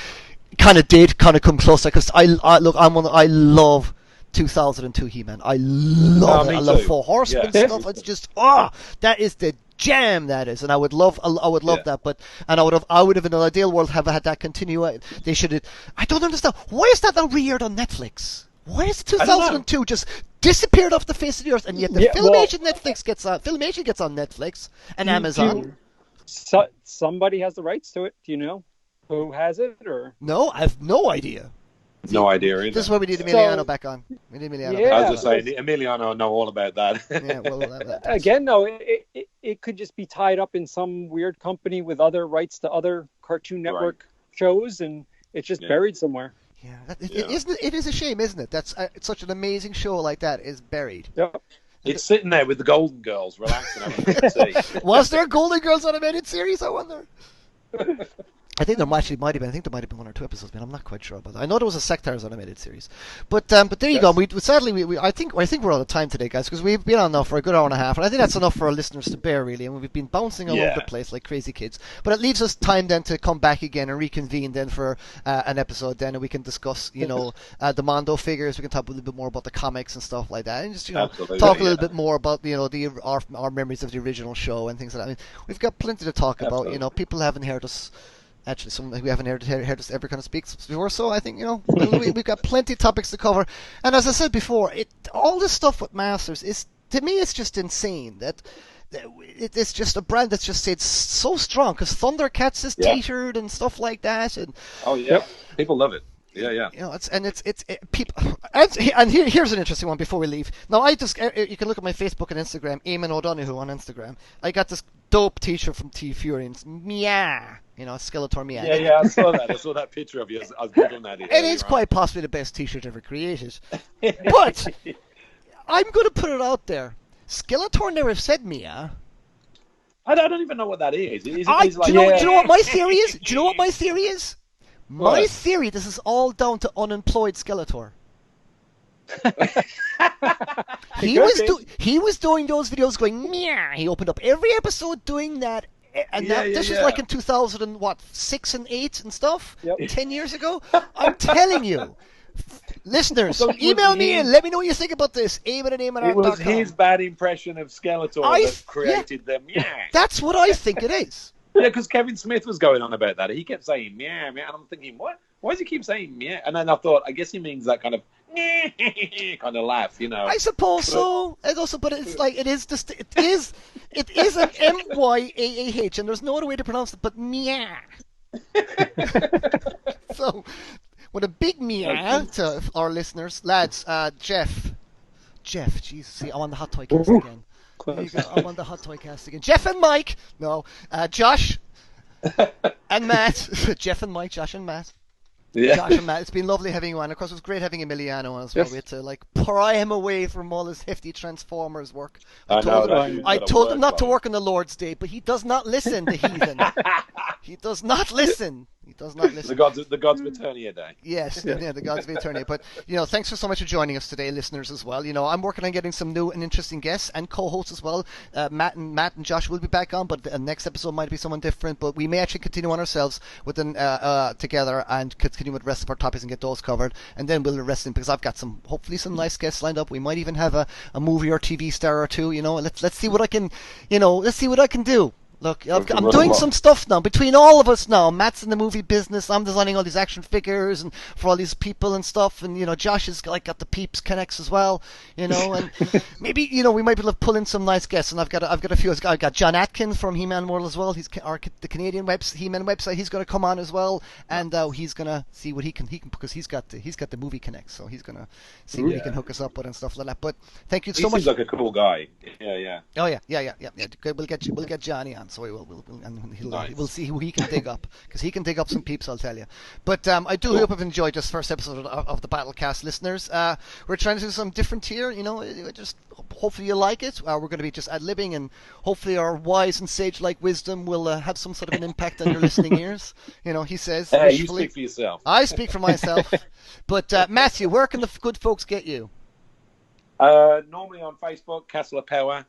of did come closer because I love 2002 He-Man. I love it. I love Four Horsemen stuff. It's just that is the jam, that is, and I would love that. But I would have in an ideal world have had that continue. They should. I don't understand why is that not re-aired on Netflix. Why is 2002 just disappeared off the face of the earth, and yet the Filmation gets on Netflix and Amazon. Somebody has the rights to it. Do you know who has it? Or no, I have no idea. No idea either. This is why we need Emiliano back on. We need Emiliano. I was just saying, Emiliano know all about that. Again, though, it could just be tied up in some weird company with other rights to other Cartoon Network shows, and it's just buried somewhere. Yeah, it is a shame, isn't it? That's it's such an amazing show like that is buried. Yep. It's sitting there with the Golden Girls, relaxing. Was there Golden Girls animated series? I wonder. I think there might have been. I think there might have been 1 or 2 episodes, but I'm not quite sure about that. I know there was a Sectaurs animated series, but there you go. Sadly, I think we're out of time today, guys, because we've been on now for a good hour and a half, and I think that's enough for our listeners to bear, really. And we've been bouncing all over the place like crazy kids, but it leaves us time then to come back again and reconvene then for an episode. Then and we can discuss, the Mondo figures. We can talk a little bit more about the comics and stuff like that, and just talk a little bit more about our memories of the original show and things like that. I mean, we've got plenty to talk about. People haven't heard us. Actually, we haven't heard us ever kind of speak before, so I think we've got plenty of topics to cover. And as I said before, all this stuff with Masters is, to me, it's just insane that it's just a brand that's just stayed so strong because Thundercats is T-shirt and stuff like that. And people love it. Yeah. People. And here's an interesting one before we leave. Now, you can look at my Facebook and Instagram, Eamon O'Donoghue on Instagram. I got this dope T-shirt from T Fury, and it's Meow. Skeletor Meow. Yeah, I saw that. I saw that picture of you. I was googling that. It is quite possibly the best T-shirt ever created. But I'm going to put it out there. Skeletor never said Meow. I don't even know what that is. Do you know what my theory is? Do you know what my theory is? My theory, this is all down to unemployed Skeletor. He was doing those videos going meow. He opened up every episode doing that, and this was like in 2006 and 8 and stuff. 10 years ago. I'm telling you, listeners, email me and let me know what you think about this. It was his bad impression of Skeletor that created them. Yeah, that's what I think it is. Yeah, because Kevin Smith was going on about that. He kept saying meow, meow, and I'm thinking, what? Why does he keep saying meow? And then I thought, I guess he means that kind of kind of laugh, I suppose so. And also, but it's like it is an MYAAH, and there's no other way to pronounce it but meow. So, with a big meow to our listeners, lads. Jeff, jeez, see, I'm on the Hot Toy Cast again. I'm on the Hot Toy Cast again. Jeff and Mike. No, Josh and Matt. Jeff and Mike, Josh and Matt. Yeah. Josh and Matt. It's been lovely having you on. Of course, it was great having Emiliano on as well. We had to pry him away from all his hefty Transformers work. I told him not to work on the Lord's Day, but he does not listen, the heathen. He does not listen. He does not listen. The gods of Eternia Day. Yes, yeah, the gods of Eternia. But thanks so much for joining us today, listeners, as well. I'm working on getting some new and interesting guests and co-hosts as well. Matt and Josh will be back on, but the next episode might be someone different. But we may actually continue on ourselves with together and continue with the rest of our topics and get those covered. And then we'll rest in because I've got hopefully some nice guests lined up. We might even have a movie or TV star or two. Let's see what I can do. Look, I'm doing some stuff now between all of us now. Matt's in the movie business. I'm designing all these action figures and for all these people and stuff. And Josh has got the Peeps Connects as well. And maybe we might be able to pull in some nice guests. And I've got a few. I've got John Atkins from He-Man World as well. He's the Canadian He-Man website. He's going to come on as well, and he's going to see what he can because he's got the movie Connect. So he's going to see what he can hook us up with and stuff like that. But thank you so much. He seems like a cool guy. Yeah. Oh yeah. Good. We'll get Johnny on. So we'll see who he can dig up because he can dig up some peeps, I'll tell you. But I do hope you've enjoyed this first episode of the BattleCast, listeners. We're trying to do something different here. Just hopefully you like it. We're going to be just ad-libbing, and hopefully our wise and sage-like wisdom will have some sort of an impact on your listening ears. He says. Hey, you speak for yourself. I speak for myself. But Matthew, where can the good folks get you? Normally on Facebook, Castle of Power.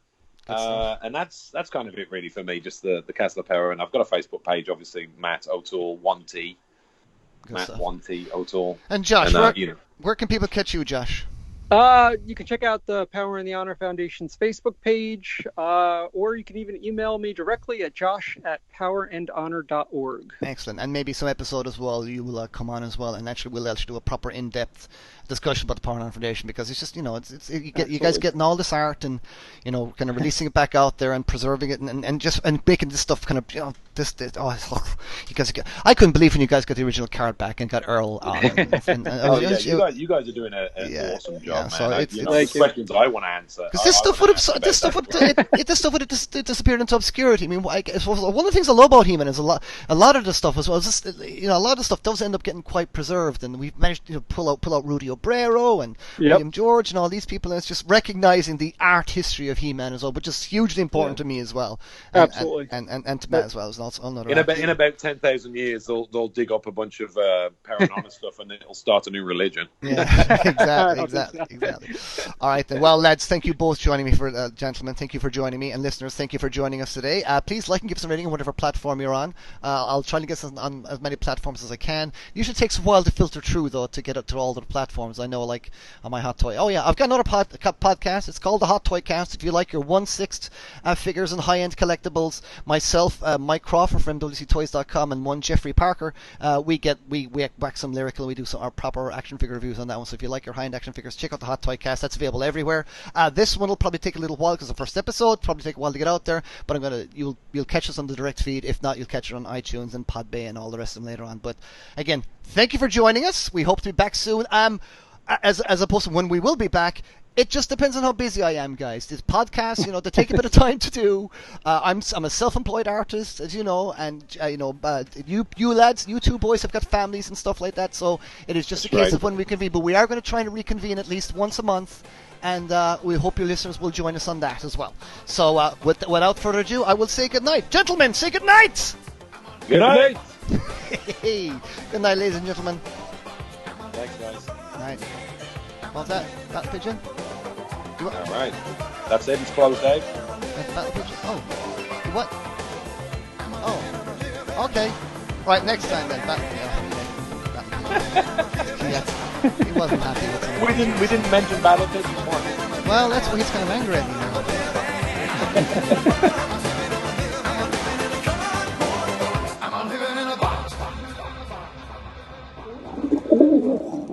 And that's kind of it really for me, just the Castle of Power. And I've got a Facebook page, obviously, Matt O'Toole 1T. Matt 1T O'Toole. And Josh, where can people catch you, Josh? You can check out the Power and the Honor Foundation's Facebook page, or you can even email me directly at josh@powerandhonor.org. Excellent. And maybe some episode as well, you will come on as well, and we'll do a proper in-depth discussion about the Power and Honor Foundation, because it's just, you guys getting all this art and, kind of releasing it back out there and preserving it and making this stuff kind of, you guys, I couldn't believe when you guys got the original card back and got Earl on. You guys are doing an awesome job. Yeah, so it's questions I want to answer. Because this stuff would have disappeared into obscurity. I mean, one of the things I love about He-Man is a lot of the stuff as well. A lot of the stuff does end up getting quite preserved, and we've managed to pull out Rudy Obrero and William George and all these people, and it's just recognizing the art history of He-Man as well, which is hugely important to me as well. Absolutely, and to Matt as well. Is also another in about 10,000 years, they'll dig up a bunch of Power and Honor stuff, and it'll start a new religion. Yeah, exactly. All right then. Well, lads, thank you both joining me gentlemen. Thank you for joining me, and listeners, thank you for joining us today. Please like and give us a rating on whatever platform you're on. I'll try to get us on as many platforms as I can. Usually takes a while to filter through though to get up to all the platforms. I know, like on my Hot Toy. Oh yeah, I've got another podcast. It's called the Hot Toy Cast. If you like your 1/6 figures and high-end collectibles, myself, Mike Crawford from MWCToys.com, and one Jeffrey Parker, we wax some lyrical. We do our proper action figure reviews on that one. So if you like your high-end action figures, check out the Hot Toy Cast. That's available everywhere. This one will probably take a little while because the first episode probably take a while to get out there. But you'll catch us on the direct feed. If not, you'll catch it on iTunes and Podbay and all the rest of them later on. But again, thank you for joining us. We hope to be back soon. As opposed to when we will be back. It just depends on how busy I am, guys. These podcasts, they take a bit of time to do. I'm a self-employed artist, as you know, and you lads, you two boys have got families and stuff like that. So it is just a case of when we convene. But we are going to try to reconvene at least once a month, and we hope your listeners will join us on that as well. So without further ado, I will say good night, gentlemen. Say good night. Good night. Good night, ladies and gentlemen. Thanks, guys. Good night. What's that? Battle Pigeon? All right. That's it. It's closed, Dave. Battle Pigeon? Oh. What? Oh. Okay. Right, next time then. Battle Pigeon. He wasn't happy with it. We didn't mention Battle Pigeon once. Well, that's why he's kind of angry at me now. Ooh.